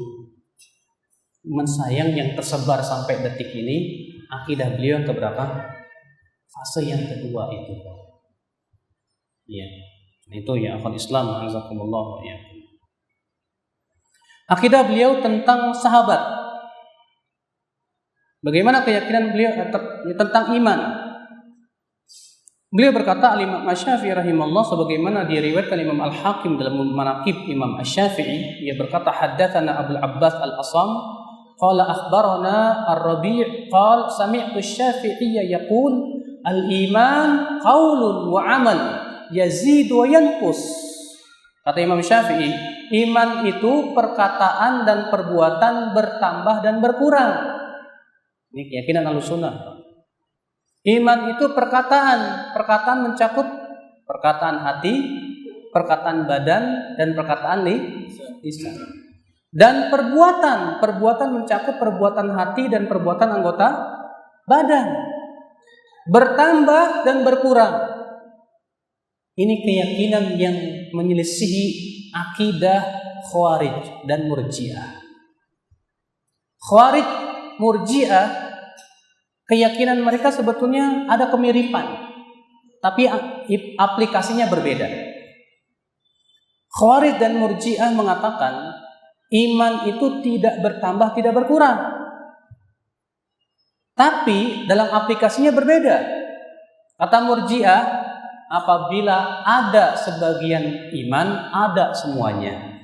Sayang yang tersebar sampai detik ini akidah beliau yang keberapa? Fase yang kedua itu, Pak. Ya. Itu ya akhwat Islam, azakumullah ya. Akidah beliau tentang sahabat. Bagaimana keyakinan beliau tentang iman? Beliau berkata, Al-Imam Asy-Syafi'i rahimahullah, sebagaimana diriwayatkan Imam Al-Hakim dalam Manaqib Imam Asy-Syafi'i, ia berkata, haddatsana Abu Abbas Al-Asam qala akhbarana Ar-Rabi' qala sami'tu Asy-Syafi'iyya yaqul al-iman qaulun wa amal yazid wa yanqus. Kata Imam Syafi'i, iman itu perkataan dan perbuatan bertambah dan berkurang. Ini keyakinan Ahlussunnah. Iman itu perkataan mencakup perkataan hati, perkataan badan, dan perkataan lisan. Dan perbuatan mencakup perbuatan hati dan perbuatan anggota badan. Bertambah dan berkurang. Ini keyakinan yang menyelisihi akidah Khawarij dan Murji'ah. Khawarij, Murji'ah, keyakinan mereka sebetulnya ada kemiripan, tapi aplikasinya berbeda. Khawarij dan Murji'ah mengatakan iman itu tidak bertambah, tidak berkurang. Tapi dalam aplikasinya berbeda. Kata Murji'ah, apabila ada sebagian iman, ada semuanya.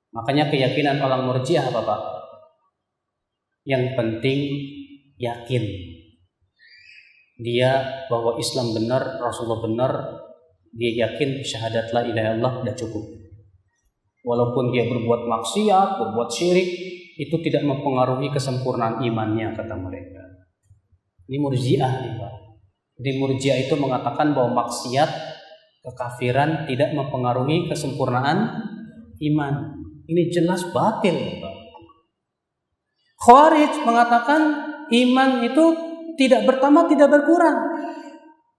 Makanya keyakinan orang Murji'ah apa Pak? Yang penting yakin. Dia bahwa Islam benar, Rasulullah benar, dia yakin syahadat la ilaha illallah sudah cukup. Walaupun dia berbuat maksiat, berbuat syirik, itu tidak mempengaruhi kesempurnaan imannya, kata mereka. Ini Murji'ah nih Pak. Jadi Murji'ah itu mengatakan bahwa maksiat, kekafiran tidak mempengaruhi kesempurnaan iman. Ini jelas batil Pak. Khawarij mengatakan iman itu tidak bertambah, tidak berkurang.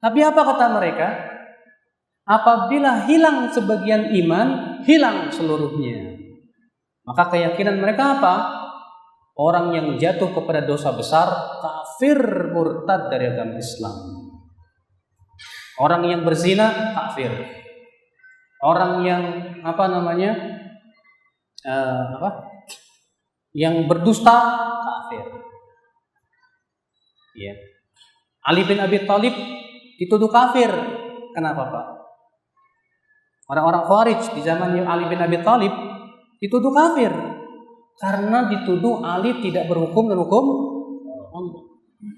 Tapi apa kata mereka? Apabila hilang sebagian iman, hilang seluruhnya. Maka keyakinan mereka apa? Orang yang jatuh kepada dosa besar, kafir, murtad dari agama Islam. Orang yang berzina, kafir. Orang yang yang berdusta, kafir. Ya. Ali bin Abi Thalib dituduh kafir. Kenapa Pak? Orang-orang Khawarij di zaman Ali bin Abi Thalib dituduh kafir karena dituduh Ali tidak berhukum dan hukum Allah.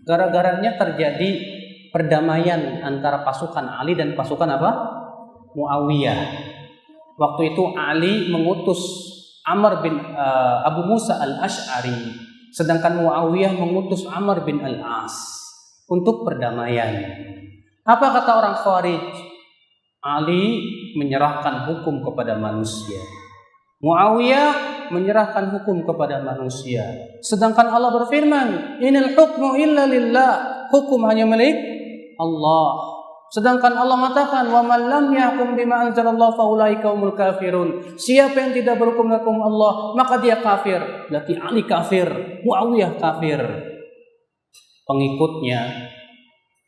Gara-garanya terjadi perdamaian antara pasukan Ali dan pasukan apa? Muawiyah. Waktu itu Ali mengutus Amr bin Abu Musa al-Ash'ari, sedangkan Muawiyah mengutus Amr bin al-As untuk perdamaian. Apa kata orang Khawarij? Ali menyerahkan hukum kepada manusia, Muawiyah menyerahkan hukum kepada manusia. Sedangkan Allah berfirman, "Inal hukmu illa lillah." Hukum hanya milik Allah. Sedangkan Allah mengatakan, "Wa man lam yahkum bima anzalallahu fa ulaika humul kafirun." Siapa yang tidak berhukum dengan hukum Allah, maka dia kafir. Berarti Ali kafir, Muawiyah kafir. Pengikutnya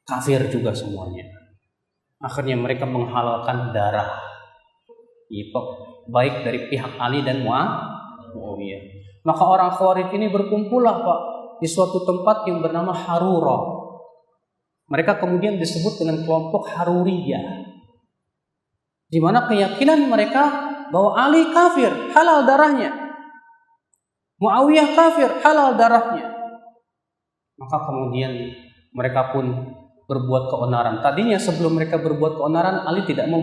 kafir juga semuanya. Akhirnya mereka menghalalkan darah, baik dari pihak Ali dan Muawiyah. Maka orang Khawarij ini berkumpullah Pak di suatu tempat yang bernama Harura. Mereka kemudian disebut dengan kelompok Haruriyah, di mana keyakinan mereka bahwa Ali kafir, halal darahnya, Muawiyah kafir, halal darahnya. Maka kemudian mereka pun berbuat keonaran. Tadinya sebelum mereka berbuat keonaran, Ali tidak mau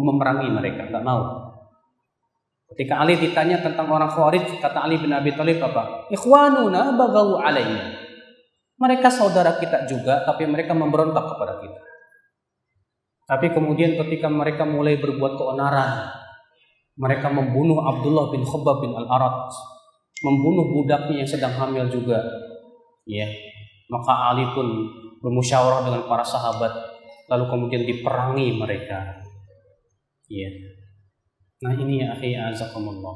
memerangi mereka, nggak mau. Ketika Ali ditanya tentang orang Khawarij, kata Ali bin Abi Thalib apa? Ikhwanuna bagawu alaina. Mereka saudara kita juga, tapi mereka memberontak kepada kita. Tapi kemudian ketika mereka mulai berbuat keonaran, mereka membunuh Abdullah bin Khabbab bin Al-Arat, membunuh budaknya yang sedang hamil juga. Ya, maka Ali pun bermusyawarah dengan para sahabat, lalu kemudian diperangi mereka. Ya. Nah ini ya akhi azakumullah.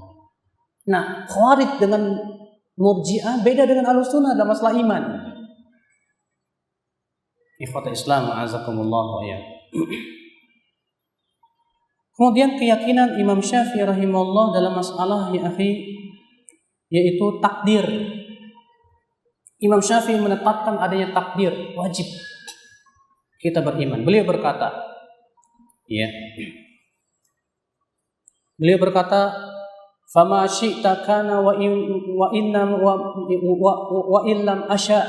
Nah, Khawarij dengan Murji'ah beda dengan Ahlussunnah dalam masalah iman. Ikhwata Islam azakumullah ya. Kemudian keyakinan Imam Syafi'i rahimahullah dalam masalah ya akhi, yaitu takdir. Imam Syafi'i menetapkan adanya takdir wajib kita beriman. Beliau berkata, ya. Beliau berkata, "Fama syi'ta kana wa illam asya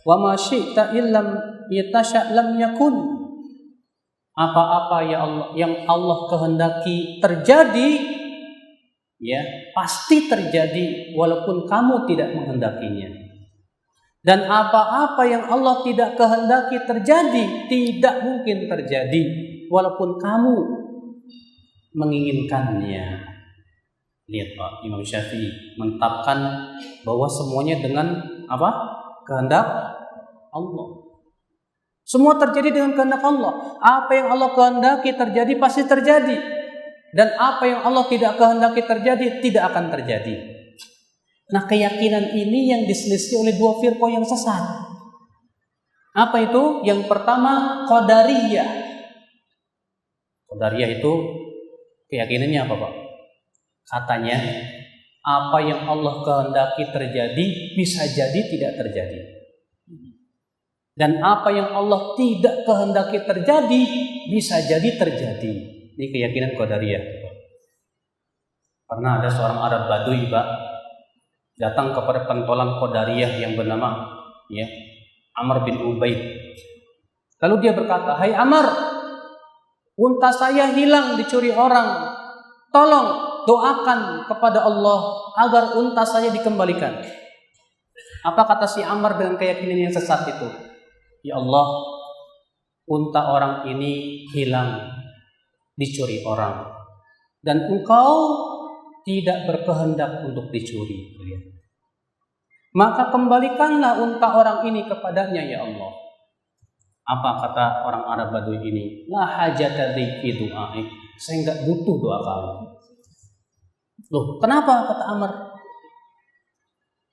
wa ma syi'ta illam yatasha lam yakun." Apa-apa ya Allah yang Allah kehendaki terjadi, ya, pasti terjadi walaupun kamu tidak menghendakinya. Dan apa-apa yang Allah tidak kehendaki terjadi, tidak mungkin terjadi walaupun kamu menginginkannya. Lihat Pak, Imam Syafi'i menetapkan bahwa semuanya dengan apa? Kehendak Allah. Semua terjadi dengan kehendak Allah. Apa yang Allah kehendaki terjadi pasti terjadi. Dan apa yang Allah tidak kehendaki terjadi tidak akan terjadi. Nah, keyakinan ini yang diselisih oleh dua firqah yang sesat. Apa itu? Yang pertama, Qadariyah. Qadariyah itu keyakinannya apa Pak? Katanya, apa yang Allah kehendaki terjadi bisa jadi tidak terjadi. Dan apa yang Allah tidak kehendaki terjadi bisa jadi terjadi. Ini keyakinan Qadariyah. Pernah ada seorang Arab Badui, Pak, datang kepada pentolan Qadariyah yang bernama Amr bin Ubaid. Lalu dia berkata, "Hai Amr, unta saya hilang dicuri orang. Tolong doakan kepada Allah agar unta saya dikembalikan." Apa kata si Amr dengan keyakinan yang sesat itu? Ya Allah, unta orang ini hilang dicuri orang, dan Engkau tidak berkehendak untuk dicuri. Maka kembalikanlah unta orang ini kepadanya, ya Allah. Apa kata orang Arab Badui ini? La hajata fi du'ai. Saya enggak butuh doa kamu. Loh, kenapa? Kata Amr.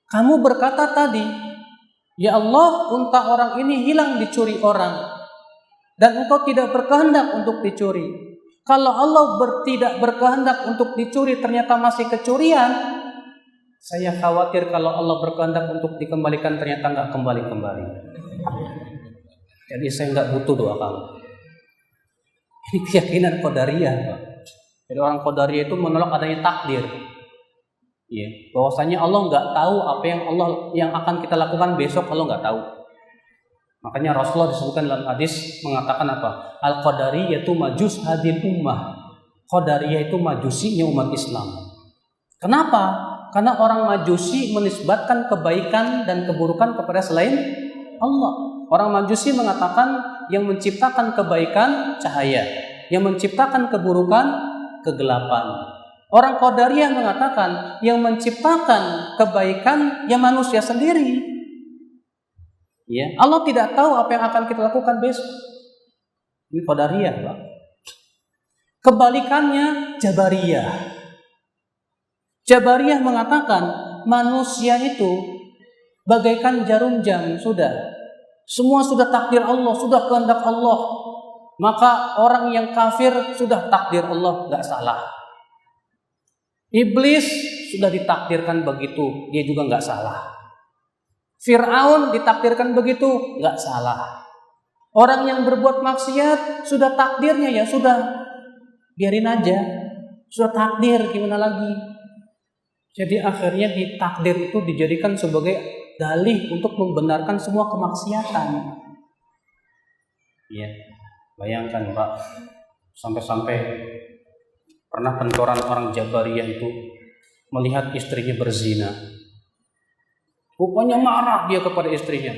Kamu berkata tadi, ya Allah, unta orang ini hilang dicuri orang, dan Engkau tidak berkehendak untuk dicuri. Kalau Allah tidak berkehendak untuk dicuri ternyata masih kecurian, saya khawatir kalau Allah berkehendak untuk dikembalikan ternyata nggak kembali-kembali. Jadi saya nggak butuh doa kamu. Ini keyakinan Qadariyah, Pak. Jadi orang Qadariyah itu menolak adanya takdir. Ya, bahwasanya Allah nggak tahu apa yang akan kita lakukan besok, Allah nggak tahu. Makanya Rasulullah disebutkan dalam hadis mengatakan apa? Al-Qadariyah itu majus hadil ummah. Qadariyah itu majusinya umat Islam. Kenapa? Karena orang majusi menisbatkan kebaikan dan keburukan kepada selain Allah. Orang majusi mengatakan yang menciptakan kebaikan cahaya, yang menciptakan keburukan kegelapan. Orang Qadariyah mengatakan yang menciptakan kebaikan ya manusia sendiri. Ya, Allah tidak tahu apa yang akan kita lakukan besok. Ini Qadariyah, Pak. Kebalikannya Jabariyah. Jabariyah mengatakan manusia itu bagaikan jarum jam, sudah. Semua sudah takdir Allah, sudah kehendak Allah. Maka orang yang kafir sudah takdir Allah, enggak salah. Iblis sudah ditakdirkan begitu, dia juga enggak salah. Fir'aun ditakdirkan begitu, nggak salah. Orang yang berbuat maksiat sudah takdirnya, ya sudah, biarin aja. Sudah takdir, gimana lagi? Jadi akhirnya ditakdir itu dijadikan sebagai dalih untuk membenarkan semua kemaksiatan. Ya, bayangkan Pak, sampai-sampai pernah pentoran orang Jabariyah itu melihat istrinya berzina. Rupanya marah dia kepada istrinya.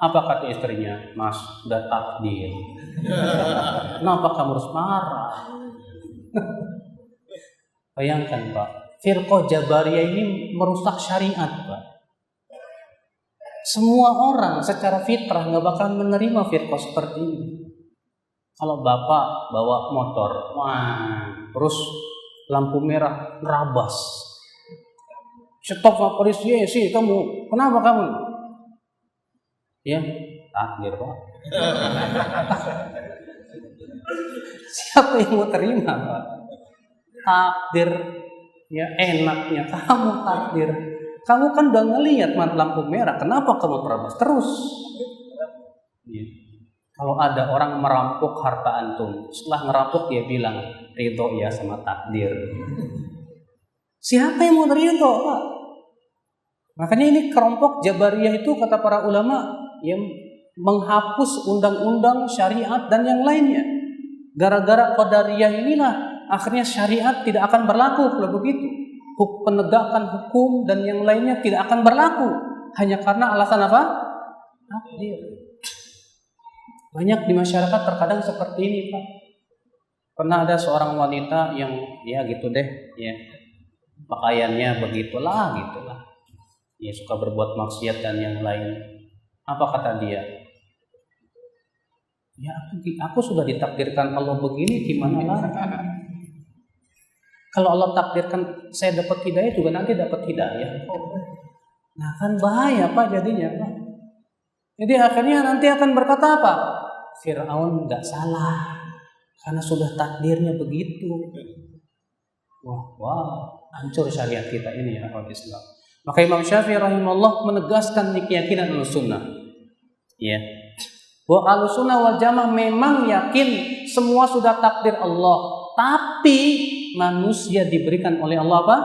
Apa kata istrinya? Mas, sudah takdir. Kenapa kamu harus marah? Bayangkan Pak, Firqah Jabariyah ini merusak syariat Pak. Semua orang secara fitrah nggak bakal menerima firqah seperti ini. Kalau bapak bawa motor, wah, terus lampu merah nerabas. Stop sama polisi, sih kamu, kenapa kamu? Ya, takdir Pak. Siapa yang mau terima Pak? Takdir, ya enaknya kamu takdir. Kamu kan udah ngelihat lampu merah, kenapa kamu terabas terus? Ya. Kalau ada orang merampok harta antum, setelah ngerampok dia bilang ridho ya sama takdir. Siapa yang mau ridho Pak? Makanya ini kelompok Jabariyah itu kata para ulama yang menghapus undang-undang syariat dan yang lainnya. Gara-gara Qadariyah inilah akhirnya syariat tidak akan berlaku kalau begitu. Penegakan hukum dan yang lainnya tidak akan berlaku hanya karena alasan apa? Takdir. Banyak di masyarakat terkadang seperti ini Pak. Pernah ada seorang wanita yang ya gitu deh, ya pakaiannya begitulah gitulah. Ya suka berbuat maksiat dan yang lain. Apa kata dia? Ya aku sudah ditakdirkan Allah begini, gimana lagi? Kalau Allah takdirkan saya dapat hidayah juga nanti dapat hidayah. Nah kan bahaya Pak jadinya Pak. Jadi akhirnya nanti akan berkata apa? Fir'aun nggak salah karena sudah takdirnya begitu. Wah, hancur syariat kita ini ya Islam. Maka Imam Syafi'i rahimahullah menegaskan keyakinan Ahlussunnah. Ya. Bahwa Ahlussunnah wal Jamaah memang yakin semua sudah takdir Allah, tapi manusia diberikan oleh Allah apa?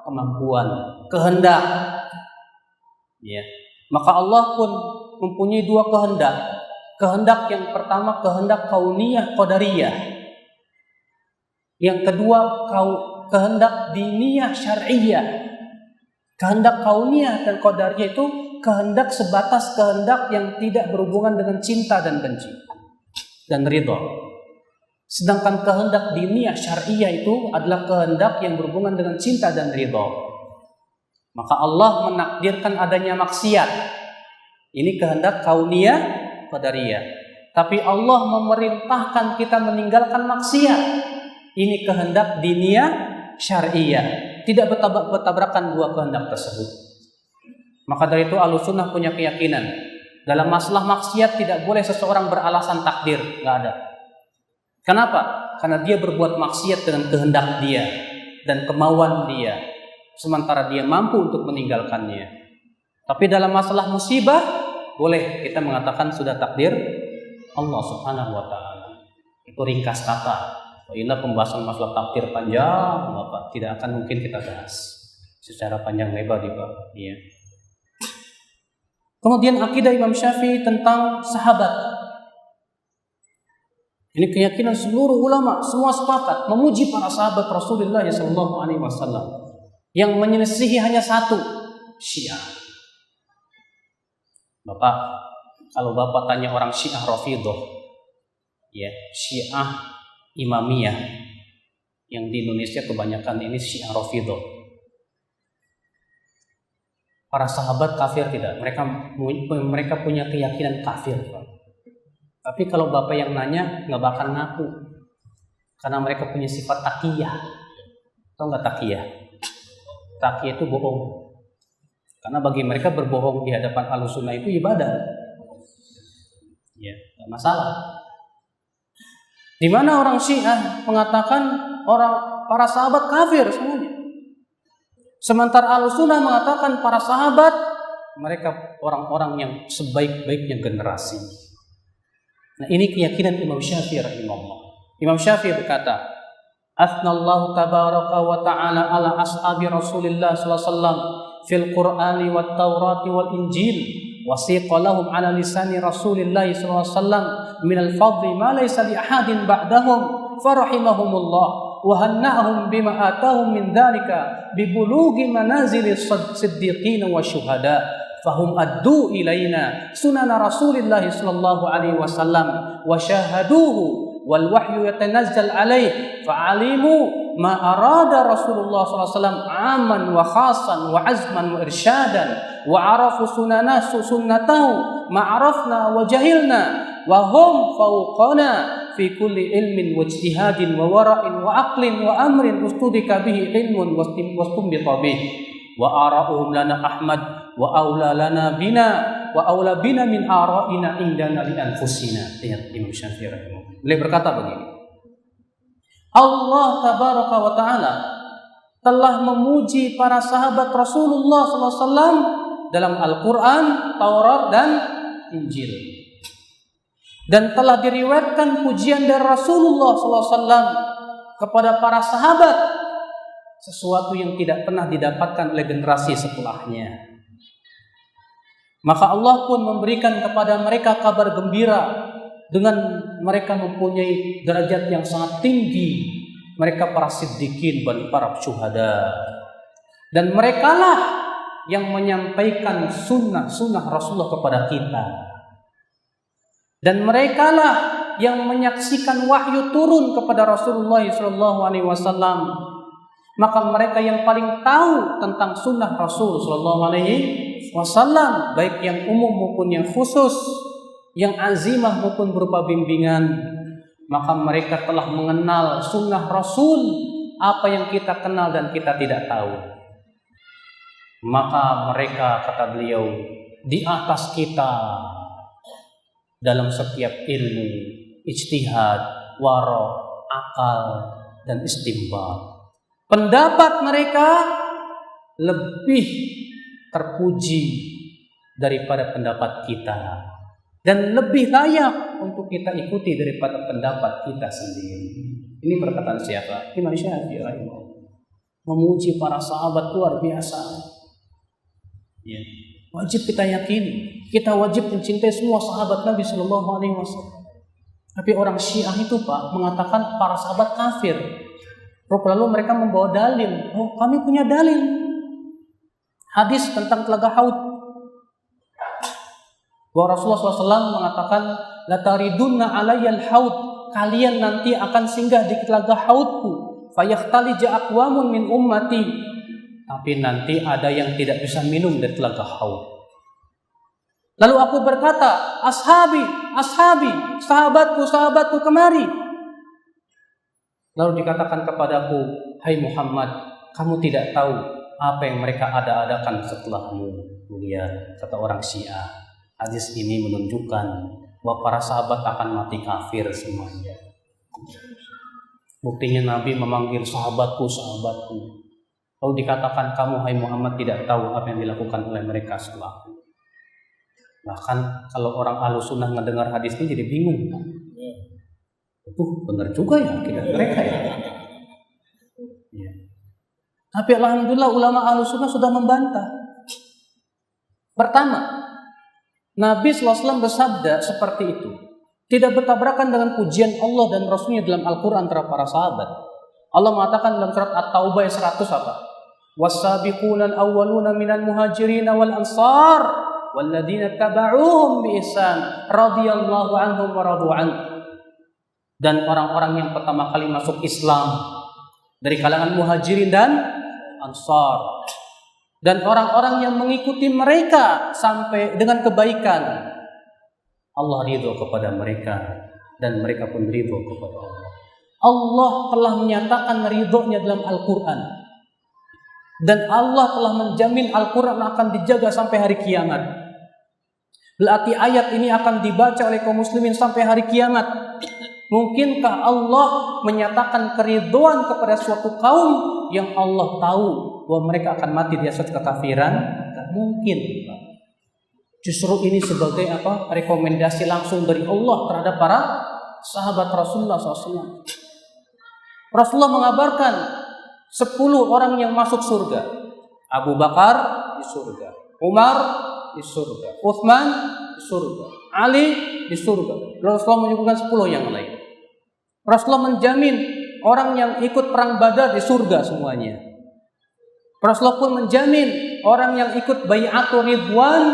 Kemampuan, kehendak. Ya. Maka Allah pun mempunyai dua kehendak. Kehendak yang pertama kehendak kauniyah qadariyah. Yang kedua kehendak diniyah syar'iyah. Kehendak kauniyah dan qadariyah itu kehendak sebatas kehendak yang tidak berhubungan dengan cinta dan benci dan ridha. Sedangkan kehendak diniyah syar'iyah itu adalah kehendak yang berhubungan dengan cinta dan ridha. Maka Allah menakdirkan adanya maksiat. Ini kehendak kauniyah qadariyah. Tapi Allah memerintahkan kita meninggalkan maksiat. Ini kehendak diniyah syar'iyah. Tidak bertabrakan dua kehendak tersebut. Maka dari itu Ahlussunnah punya keyakinan dalam masalah maksiat tidak boleh seseorang beralasan takdir, nggak ada. Kenapa? Karena dia berbuat maksiat dengan kehendak dia dan kemauan dia, sementara dia mampu untuk meninggalkannya. Tapi dalam masalah musibah boleh kita mengatakan sudah takdir Allah Subhanahu wa taala. Itu ringkas kata. Inilah pembahasan masalah takdir panjang, Bapak. Tidak akan mungkin kita bahas secara panjang lebar di bab. Ya. Kemudian akidah Imam Syafi'i tentang sahabat. Ini keyakinan seluruh ulama, semua sepakat memuji para sahabat Rasulullah SAW. Yang menyelisihi hanya satu, Syiah. Bapak, kalau Bapak tanya orang Syiah Rafidhah, ya, Syiah Imamiyah, yang di Indonesia kebanyakan ini Syiah Rafidhah. Para sahabat kafir tidak, mereka punya keyakinan kafir, Pak. Tapi kalau Bapak yang nanya nggak bakal ngaku, karena mereka punya sifat taqiyah. Tahu nggak taqiyah? Taqiyah itu bohong. Karena bagi mereka berbohong di hadapan Ahlussunnah itu ibadah. Ya, nggak masalah. Di mana orang Syiah mengatakan para sahabat kafir semuanya. Sementara Ahlussunnah mengatakan para sahabat mereka orang-orang yang sebaik-baiknya generasi. Nah, ini keyakinan Imam Syafi'i rahimahullah. Imam Syafi'i berkata, "Athnallahu tabaraka wa ta'ala ala ashabi Rasulillah sallallahu alaihi wasallam fil Qur'ani wat Taurati wal Injil wasiqa lahum ala lisani Rasulillah sallallahu alaihi wasallam min al-fadli ma laysa li ahadin ba'dahum farahimahumullah wa hanna'ahum bima atahum min dhalika bi bulughi manazil as-siddiqin wa syuhada fahum addu ilaina sunan Rasulillah sallallahu alaihi wasallam wa syahaduhu wal wahyu yatanazzal alaihi fa'alimu ma arada Rasulullah sallallahu alaihi wasallam aman wa khasan wa azman wa irsyadan wa arafu sunnatahu ma arafna wa jahilna wa hum fawqana fi kulli ilmin wa ijtihadin wa wara'in wa aqlin wa amrin ustudika bihi ilmun wastunbita bihi wa ara'uhum lana Ahmad wa aula lana bina wa aula bina min ara'ina indana li anfusina. Lihat Imam Syafi'i rahimahullah. Beliau berkata begini, Allah tabaraka wa ta'ala telah memuji para sahabat Rasulullah sallallahu alaihi wasallam dalam Al-Quran, Taurat dan Injil. Dan telah diriwayatkan pujian dari Rasulullah sallallahu alaihi wasallam kepada para sahabat, sesuatu yang tidak pernah didapatkan oleh generasi setelahnya. Maka Allah pun memberikan kepada mereka kabar gembira dengan mereka mempunyai derajat yang sangat tinggi. Mereka para siddiqin dan para syuhada. Dan merekalah yang menyampaikan sunnah Rasulullah kepada kita. Dan merekalah yang menyaksikan wahyu turun kepada Rasulullah SAW. Maka mereka yang paling tahu tentang sunnah Rasul SAW, baik yang umum maupun yang khusus, yang azimah maupun berupa bimbingan, maka mereka telah mengenal sunnah Rasul, apa yang kita kenal dan kita tidak tahu. Maka mereka, kata beliau, di atas kita dalam setiap ilmu, ijtihad, wara, akal, dan istinbat. Pendapat mereka lebih terpuji daripada pendapat kita. dan lebih layak untuk kita ikuti daripada pendapat kita sendiri. Ini perkataan siapa? Imam Syafi'i rahimahullah. Memuji para sahabat luar biasa. Ya. Wajib kita yakini, kita wajib mencintai semua sahabat Nabi Sallallahu Alaihi Wasallam. Tapi orang Syiah itu Pak mengatakan para sahabat kafir. Lalu mereka membawa dalil. Oh, kami punya dalil. Hadis tentang telaga Haud. Bahwa Rasulullah SAW mengatakan, la taridunna alayyal haud. Kalian nanti akan singgah di telaga Haudku. Fayahtalija aqwamun min ummati. Tapi nanti ada yang tidak bisa minum dari telaga Haud. Lalu aku berkata, ashabi, ashabi, sahabatku, sahabatku kemari. Lalu dikatakan kepadaku, hai Muhammad, kamu tidak tahu apa yang mereka ada-adakan setelahmu. Lihat, kata orang Syiah. Hadis ini menunjukkan bahwa para sahabat akan mati kafir semuanya. Buktinya Nabi memanggil sahabatku, sahabatku. Lalu dikatakan kamu, hai Muhammad, tidak tahu apa yang dilakukan oleh mereka setelahku. Bahkan kalau orang Ahlussunnah mendengar hadis ini jadi bingung. Benar juga ya akidah mereka ya. Ya. Tapi alhamdulillah ulama Ahlussunnah sudah membantah. Pertama, Nabi SAW bersabda seperti itu. Tidak bertabrakan dengan pujian Allah dan Rasulnya dalam Al-Quran terhadap para sahabat. Allah mengatakan dalam surat At-Taubah 100 apa? Was-sabiqunal awwaluna minal muhajirin wal ansar walladzina taba'uhum bi ihsan radhiyallahu anhum wa radu an. Dan orang-orang yang pertama kali masuk Islam dari kalangan muhajirin dan ansar, dan orang-orang yang mengikuti mereka sampai dengan kebaikan, Allah ridho kepada mereka dan mereka pun ridho kepada Allah. Allah telah menyatakan ridhonya dalam Al-Quran, dan Allah telah menjamin Al-Quran akan dijaga sampai hari kiamat. Berarti ayat ini akan dibaca oleh kaum muslimin sampai hari kiamat. Mungkinkah Allah menyatakan keridhaan kepada suatu kaum yang Allah tahu bahwa mereka akan mati di atas kekafiran? Tidak mungkin. Justru ini sebagai apa? Rekomendasi langsung dari Allah terhadap para sahabat Rasulullah SAW. Rasulullah mengabarkan 10 orang yang masuk surga. Abu Bakar di surga, Umar di surga, Utsman di surga, Ali di surga. Rasulullah menyebutkan 10 yang lain. Rasulullah menjamin orang yang ikut perang Badar di surga semuanya. Rasulullah pun menjamin orang yang ikut Bai'atul Ridwan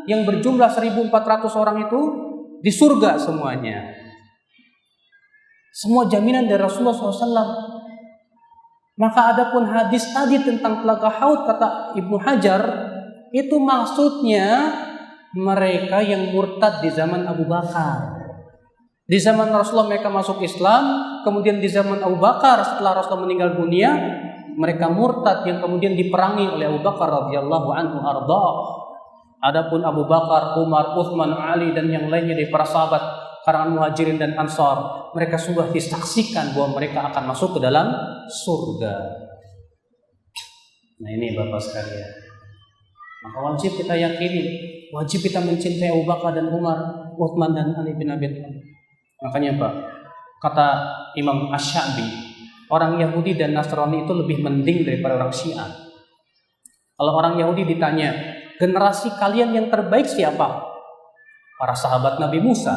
yang berjumlah 1.400 orang itu di surga semuanya. Semua jaminan dari Rasulullah SAW. Maka adapun hadis tadi tentang telaga Haud, kata Ibnu Hajar, itu maksudnya mereka yang murtad di zaman Abu Bakar. Di zaman Rasulullah mereka masuk Islam, kemudian di zaman Abu Bakar setelah Rasulullah meninggal dunia, mereka murtad yang kemudian diperangi oleh Abu Bakar radhiyallahu anhu arda. Adapun Abu Bakar, Umar, Utsman, Ali dan yang lainnya dari para sahabat kalangan Muhajirin dan Ansar, mereka sudah disaksikan bahwa mereka akan masuk ke dalam surga. Nah ini Bapak sekalian, maka wajib kita yakini, wajib kita mencintai Abu Bakar dan Umar, Utsman dan Ali bin Abi Thalib. Makanya Pak, kata Imam Asy-Sya'bi, orang Yahudi dan Nasrani itu lebih mending daripada orang Syiah. Kalau orang Yahudi ditanya, generasi kalian yang terbaik siapa? Para sahabat Nabi Musa.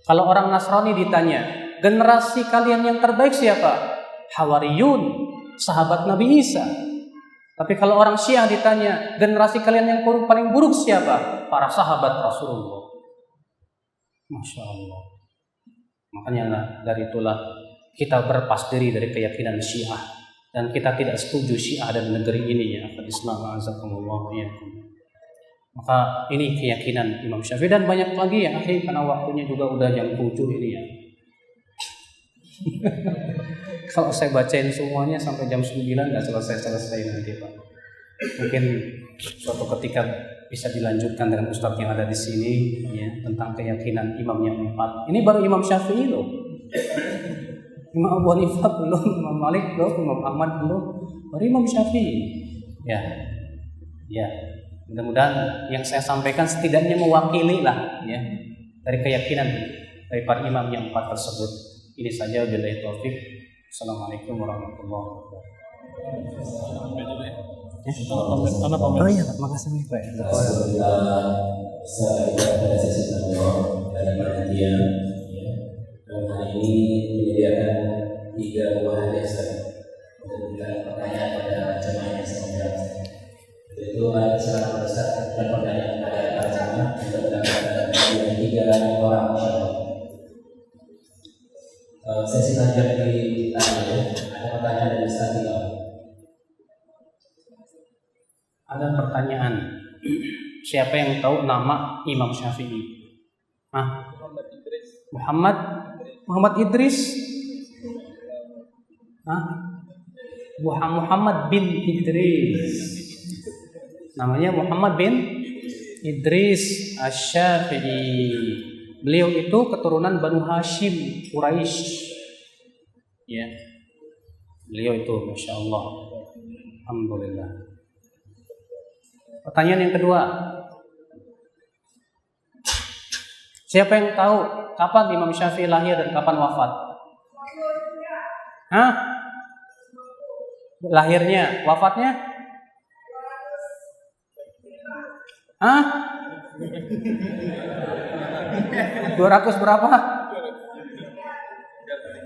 Kalau orang Nasrani ditanya, generasi kalian yang terbaik siapa? Hawariyun, sahabat Nabi Isa. Tapi kalau orang Syiah ditanya, generasi kalian yang paling buruk siapa? Para sahabat Rasulullah. Masya Allah. Makanya dari itulah kita berlepas diri dari keyakinan Syiah, dan kita tidak setuju Syiah ada di negeri ini ya. Islam azakumullah ya. Maka ini keyakinan Imam Syafi'i dan banyak lagi ya. Karena waktunya juga udah jam 7 ini ya. Kalau saya bacain semuanya sampai jam 9 nggak selesai nanti Pak. Mungkin suatu ketika bisa dilanjutkan dengan ustadz yang ada di sini ya, tentang keyakinan imam yang 4. Ini baru Imam Syafi'i loh. Imam Abu Hanifah belum, Imam Malik belum, Imam Ahmad belum, baru Imam Syafi'i. Ya. Mudah-mudahan yang saya sampaikan setidaknya mewakili lah ya dari keyakinan dari para imam yang 4 tersebut. Ini saja, billahi taufik. Assalamualaikum warahmatullahi wabarakatuh. Oh iya, makasih Pak. Alhamdulillah, saya pada sesi tanya dari panitia. Hari ini menyediakan 3 buah jasa untuk memberikan pertanyaan pada jemaah yang sedang. Itu ada kesalahan besar dan pertanyaan kepada para jemaah untuk mendapatkan 3 orang. Sesi tanya di tanya, ada pertanyaan dari Ustaz Bilal. Ada pertanyaan. Siapa yang tahu nama Imam Syafi'i? Muhammad Idris. Muhammad bin Idris. Namanya Muhammad bin Idris Asy-Syafi'i. Beliau itu keturunan Banu Hashim Quraisy. Ya. Beliau itu Masya Allah. Alhamdulillah. Pertanyaan yang kedua. Siapa yang tahu kapan Imam Syafi'i lahir dan kapan wafat? Lahirnya, wafatnya? 200 berapa?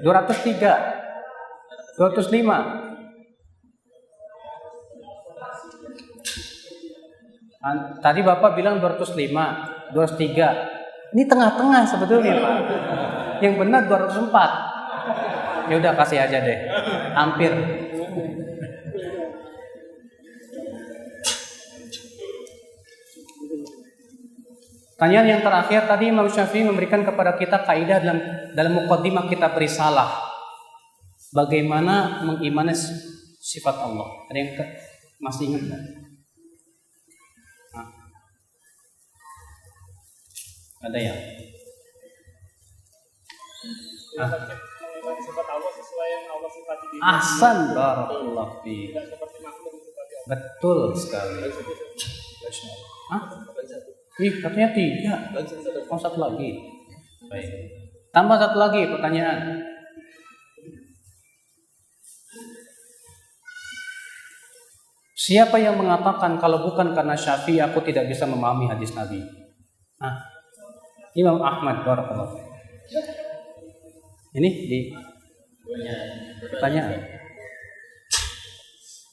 203. 205. Tadi Bapak bilang 205, 203. Ini tengah-tengah sebetulnya, Pak. Yang benar 204. Ya udah kasih aja deh. Hampir. Pertanyaan yang terakhir tadi, Imam Syafi'i memberikan kepada kita kaidah dalam muqaddimah kitab Risalah. Bagaimana mengimani sifat Allah. Ada yang masih ingat enggak? Ada yang? Sifat Allah sesuai yang Allah sifati diri. Ahsan barakallahu fi. Tidak seperti makhluk sifati Allah. Betul sekali. Katanya 3. Oh, 1 lagi. Baik. Tambah 1 lagi pertanyaan. Siapa yang mengatakan kalau bukan karena Syafi'i aku tidak bisa memahami hadis Nabi? Imam Ahmad barakallahu. Ini di pertanyaan.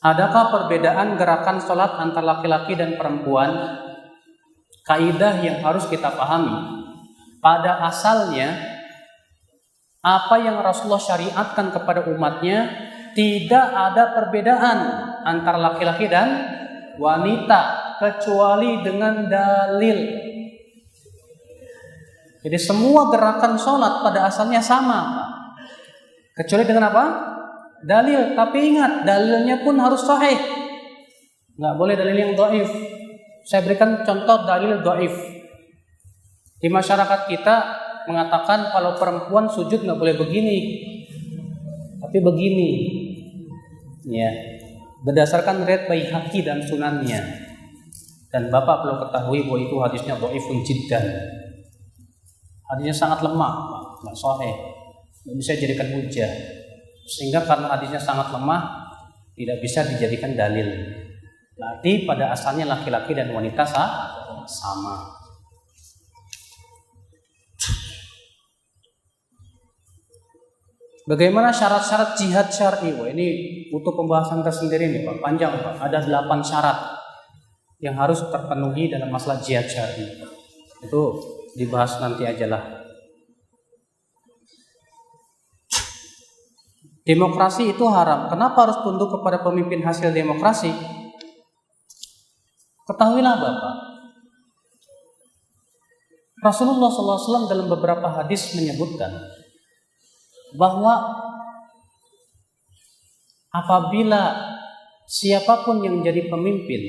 Adakah perbedaan gerakan sholat antara laki-laki dan perempuan? Kaidah yang harus kita pahami. Pada asalnya, apa yang Rasulullah syariatkan kepada umatnya, tidak ada perbedaan antara laki-laki dan wanita kecuali dengan dalil. Jadi semua gerakan sholat pada asalnya sama, kecuali dengan apa? Dalil. Tapi ingat, dalilnya pun harus sahih. Nggak boleh dalil yang dhaif. Saya berikan contoh dalil dhaif. Di masyarakat kita mengatakan kalau perempuan sujud nggak boleh begini, tapi begini. Ya, berdasarkan riwayat Baihaqi dan sunannya. Dan Bapak perlu ketahui bahwa itu hadisnya dhaifun jiddan. Hadisnya sangat lemah, nggak sahih, nggak bisa dijadikan hujah. Sehingga karena hadisnya sangat lemah, tidak bisa dijadikan dalil. Berarti pada asalnya laki-laki dan wanita sama. Bagaimana syarat-syarat jihad syar'i? Wah, ini butuh pembahasan tersendiri nih Pak, panjang Pak. Ada 8 syarat yang harus terpenuhi dalam masalah jihad syar'i. Itu dibahas nanti aja lah. Demokrasi itu haram. Kenapa harus tunduk kepada pemimpin hasil demokrasi? Ketahuilah Bapak, Rasulullah SAW dalam beberapa hadis menyebutkan bahwa apabila siapapun yang menjadi pemimpin,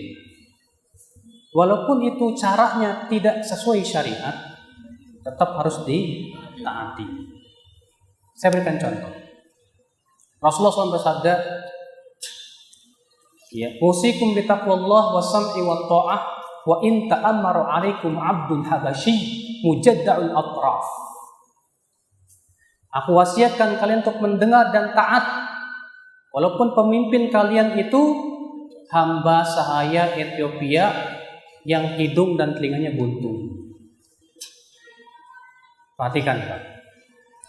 walaupun itu caranya tidak sesuai syariat, tetap harus ditaati. Saya berikan contoh. Rasulullah SAW bersabda, "Usikum bitaqwallah wa sam'i wa ta'ah wa in ta'ammaru 'alaikum 'abdun habasyi mujadda'ul atraf. Aku wasiatkan kalian untuk mendengar dan taat walaupun pemimpin kalian itu hamba sahaya Ethiopia yang hidung dan telinganya buntung. Perhatikan Pak.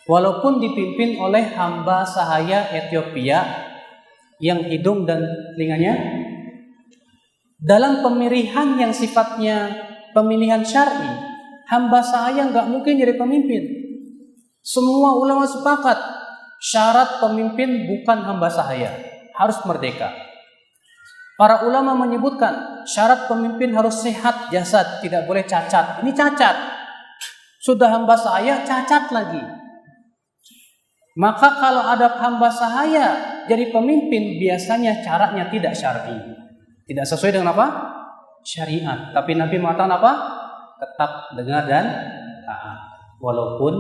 Walaupun dipimpin oleh hamba sahaya Ethiopia yang hidung dan telinganya, dalam pemilihan yang sifatnya pemilihan syar'i, hamba sahaya nggak mungkin jadi pemimpin. Semua ulama sepakat syarat pemimpin bukan hamba sahaya, harus merdeka. Para ulama menyebutkan syarat pemimpin harus sehat jasad, tidak boleh cacat. Ini cacat. Sudah hamba sahaya, cacat lagi. Maka kalau ada hamba sahaya jadi pemimpin, biasanya caranya tidak syar'i. Tidak sesuai dengan apa? Syariat. Tapi Nabi mengatakan apa? Tetap dengar dan taat. Walaupun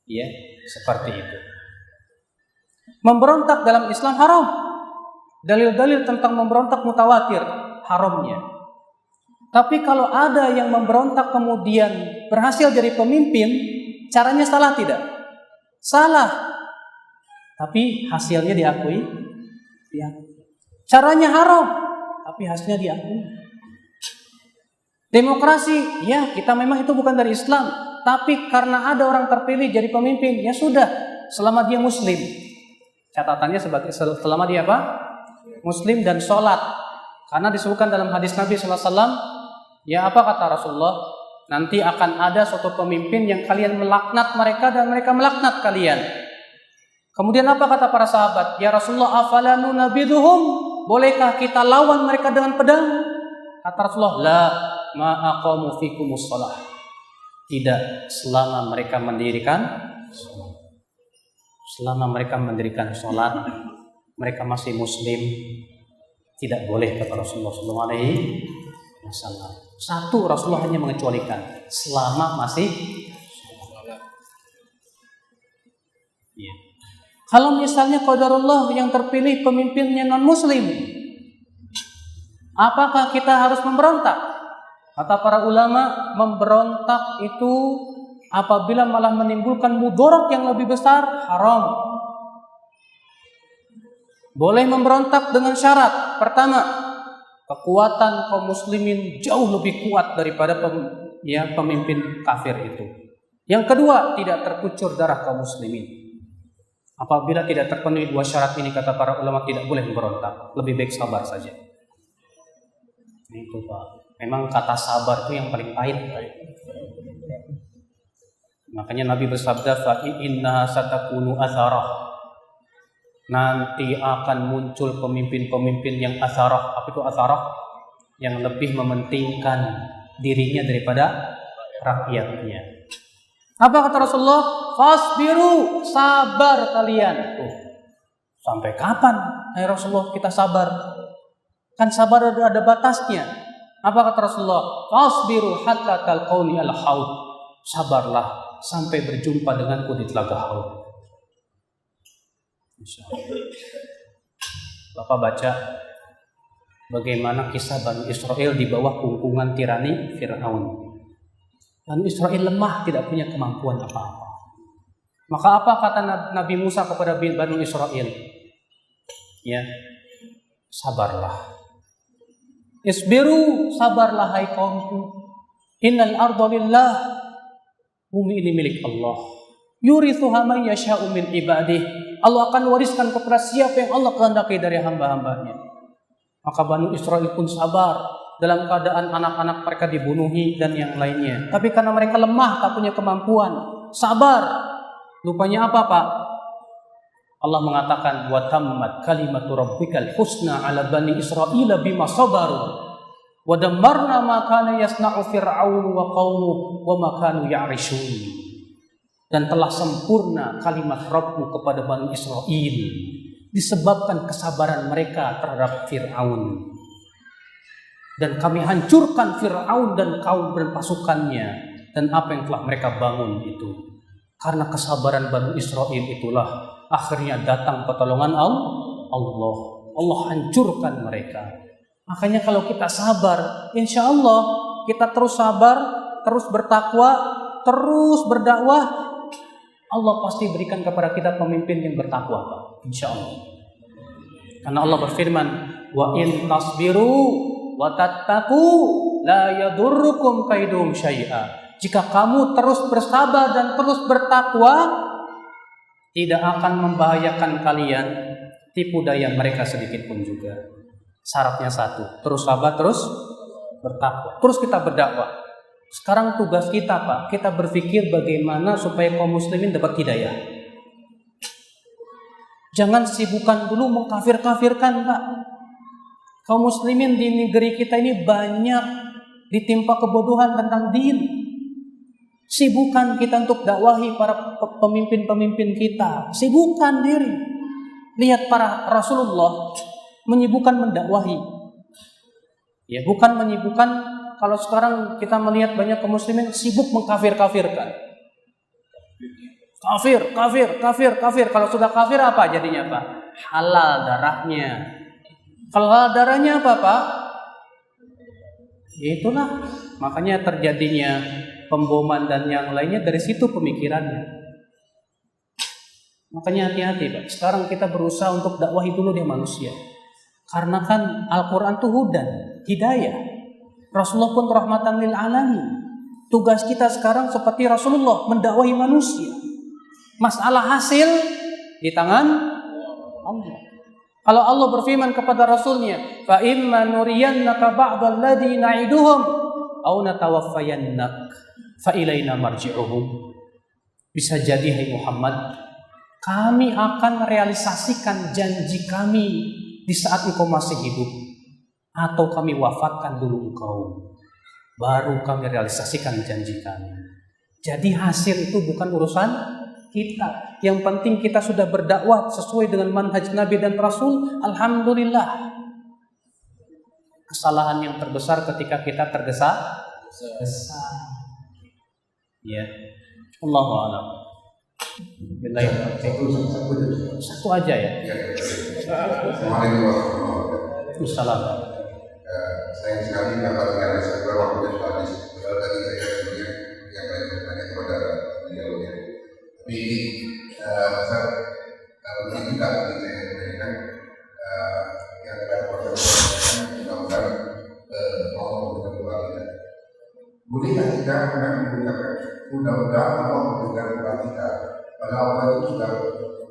ya seperti itu. Memberontak dalam Islam haram. Dalil-dalil tentang memberontak mutawatir haramnya. Tapi kalau ada yang memberontak kemudian berhasil jadi pemimpin, caranya salah tidak? Salah. Tapi hasilnya diakui. Caranya haram, tapi hasilnya diakui. Demokrasi, ya kita memang itu bukan dari Islam. Tapi karena ada orang terpilih jadi pemimpin, ya sudah, selama dia muslim. Catatannya sebagai selama dia apa? Muslim dan sholat. Karena disebutkan dalam hadis Nabi SAW, ya apa kata Rasulullah? Nanti akan ada suatu pemimpin yang kalian melaknat mereka dan mereka melaknat kalian. Kemudian apa kata para sahabat? Ya Rasulullah, afala nunabiduhum? Bolehkah kita lawan mereka dengan pedang? Kata Rasulullah, la ma aqamu fikumus shalah. Tidak, selama mereka mendirikan sholat. Selama mereka mendirikan sholat, mereka masih muslim, tidak boleh, kata Rasulullah SAW. Satu, Rasulullah hanya mengecualikan, selama masih sholat. Ya. Kalau misalnya qadarullah yang terpilih pemimpinnya non-muslim, apakah kita harus memberontak? Kata para ulama, memberontak itu apabila malah menimbulkan mudarat yang lebih besar, haram. Boleh memberontak dengan syarat. Pertama, kekuatan kaum muslimin jauh lebih kuat daripada pemimpin kafir itu. Yang kedua, tidak terkucur darah kaum muslimin. Apabila tidak terpenuhi dua syarat ini, kata para ulama, tidak boleh memberontak. Lebih baik sabar saja. Itu Pak. Memang kata sabar itu yang paling pahit. Makanya Nabi bersabda, fa inna satakunu atharah. Nanti akan muncul pemimpin-pemimpin yang atharah. Apa itu atharah? Yang lebih mementingkan dirinya daripada rakyatnya. Apa kata Rasulullah? Fasbiru, sabar kalian. Sampai kapan, hai Rasulullah, kita sabar? Kan sabar ada batasnya. Apa kata Rasulullah? Fasbiru hatta talqauni al-haud. Sabarlah sampai berjumpa denganku di telaga haud. Insyaallah. Bapak baca bagaimana kisah Bani Israel di bawah kungkungan tirani Fir'aun. Bani Israel lemah, tidak punya kemampuan apa-apa. Maka apa kata Nabi Musa kepada Bani Israel? Ya, sabarlah. Isbiru, sabarlah hai kaumku. Innal arda lillah. Bumi ini milik Allah. Yurithuha man yasha'u min ibadih. Allah akan wariskan kepada siapa yang Allah kehendaki dari hamba-hambanya. Maka Bani Israel pun sabar dalam keadaan anak-anak mereka dibunuhi dan yang lainnya. Tapi karena mereka lemah, tak punya kemampuan, sabar. Lupanya apa Pak? Allah mengatakan, wa tammat kalimatu rabbikal husna ala bani Israila bima sabaru wa dammarna ma kana yasna'u fir'aun wa qaumuhu wa ma kanu ya'rishun. Dan telah sempurna kalimat Rabbmu kepada Bani Israel disebabkan kesabaran mereka terhadap Fir'aun. Dan kami hancurkan Fir'aun dan kaum dan pasukannya dan apa yang telah mereka bangun itu. Karena kesabaran Bani Israel itulah akhirnya datang pertolongan Allah. Allah hancurkan mereka. Makanya kalau kita sabar, insya Allah kita terus sabar, terus bertakwa, terus berdakwah, Allah pasti berikan kepada kita pemimpin yang bertakwa, Pak. Insya Allah. Karena Allah berfirman, wa in tasbiru wa tattaqu la yadurrukum kaidum syai'a. Jika kamu terus bersabar dan terus bertakwa, tidak akan membahayakan kalian tipu daya mereka sedikit pun juga. Syaratnya satu, terus sabar, terus bertakwa, terus kita berdakwah. Sekarang tugas kita, Pak, kita berpikir bagaimana supaya kaum muslimin dapat hidayah. Jangan sibukkan dulu mengkafir-kafirkan, Pak. Kaum muslimin di negeri kita ini banyak ditimpa kebodohan tentang din. Sibukkan kita untuk dakwahi para pemimpin-pemimpin kita. Sibukkan diri. Lihat para Rasulullah menyibukkan mendakwahi. Ya, bukan menyibukkan. Kalau sekarang kita melihat banyak kaum muslimin sibuk mengkafir-kafirkan. Kafir. Kalau sudah kafir apa jadinya, Pak? Halal darahnya. Kalau halal darahnya apa, Pak? Ya itulah. Makanya terjadinya pemboman dan yang lainnya dari situ pemikirannya. Makanya hati-hati, Pak. Sekarang kita berusaha untuk dakwahi dulu dia manusia. Karena kan Al-Quran itu hudan, hidayah. Rasulullah pun rahmatan lil alamin. Tugas kita sekarang seperti Rasulullah mendakwahi manusia. Masalah hasil di tangan Allah. Kalau Allah berfirman kepada Rasulnya, fa imma nuriyannaka ba'dal ladzi na'iduhum aw natawaffayannak fa ilaina marji'uhum. Bisa jadi hai Muhammad, kami akan realisasikan janji kami di saat engkau masih hidup, atau kami wafatkan dulu engkau, baru kami realisasikan janji kami. Jadi hasil itu bukan urusan kita. Yang penting kita sudah berdakwah sesuai dengan manhaj Nabi dan Rasul. Alhamdulillah. Kesalahan yang terbesar ketika kita tergesa-gesa. Ya. Allahu a'lam. Satu aja ya. Assalamualaikum. Sayang sekali karena ternyata saya waktunya sudah habis. Padahal tadi saya sebenarnya yang banyak kepada beliau-nya. Tapi saya begini juga tadi saya sampaikan yang akan proses mudah-mudahan mau memberikan doa kita. Bolehkah kita mengucapkan mudah-mudahan Allah memberikan doa kita? Padahal Allah itu sudah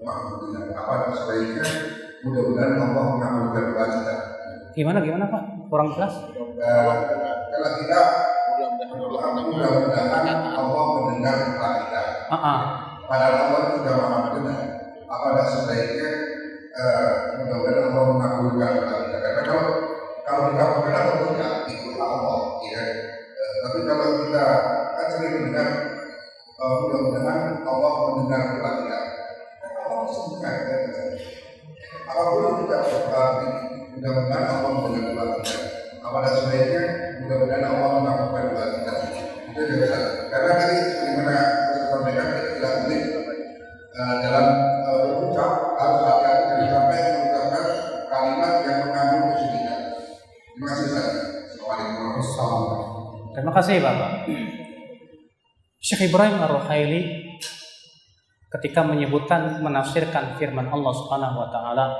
mendengar. Apa sebaiknya mudah-mudahan Allah mengabulkan doa kita? Gimana Pak? Kurang jelas? Kalau kita mudah-mudahan Allah mendengar doa kita. Padahal Allah itu sudah maha mendengar. Apakah sebaiknya mudah-mudahan Allah mengabulkan doa kita? Karena kalau dikabulkan atau tidak itu Allah, ya. Tapi kalau kita kan sering mendengar mudah-mudahan Allah mendengar doa kita. Allah sembuhkan kita. Apapun kita mudah-mudahan Allah mendengar doa kita. Apakah sebaiknya mudah-mudahan Allah mengabulkan doa kita? Itu juga karena tadi bagaimana saya sampaikan kita tidak boleh dalam berucap harus hati-hati dan sampai mengucapkan kalimat yang mengandung kesyirikan. Terima kasih Ustaz. Assalamualaikum warahmatullahi wabarakatuh. Terima kasih Bapak. Syekh Ibrahim Ar-Ruhaili ketika menyebutkan menafsirkan firman Allah Subhanahu wa taala,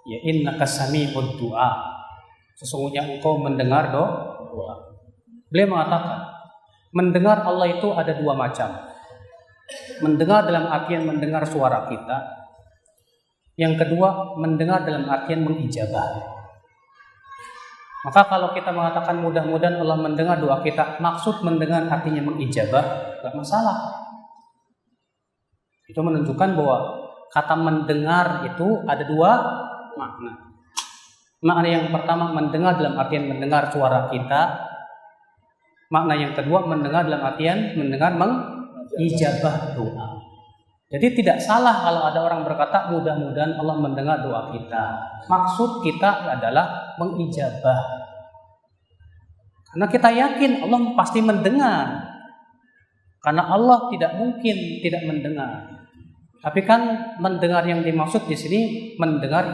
ya innaka sami'ud du'a. Sesungguhnya engkau mendengar doa. Beliau mengatakan, mendengar Allah itu ada dua macam. Mendengar dalam artian mendengar suara kita. Yang kedua, mendengar dalam artian mengijabah. Maka kalau kita mengatakan mudah-mudahan Allah mendengar doa kita, maksud mendengar artinya mengijabah, tidak masalah. Itu menunjukkan bahwa kata mendengar itu ada dua makna. Makna yang pertama mendengar dalam artian mendengar suara kita. Makna yang kedua mendengar dalam artian mendengar mengijabah doa. Jadi tidak salah kalau ada orang berkata mudah-mudahan Allah mendengar doa kita. Maksud kita adalah mengijabah. Karena kita yakin Allah pasti mendengar. Karena Allah tidak mungkin tidak mendengar. Tapi kan mendengar yang dimaksud di sini mendengar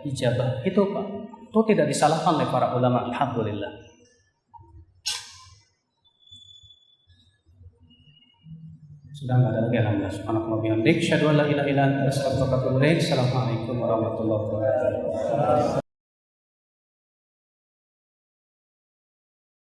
ijabah. Itu Pak. Itu tidak disalahkan oleh para ulama, alhamdulillah. Sudah nggak ada lagi, alhamdulillah. Subhanallahi wa bihamdihi, asyhadu an la ilaha illa anta, astaghfiruka wa atubu ilaik. Assalamualaikum warahmatullahi wabarakatuh.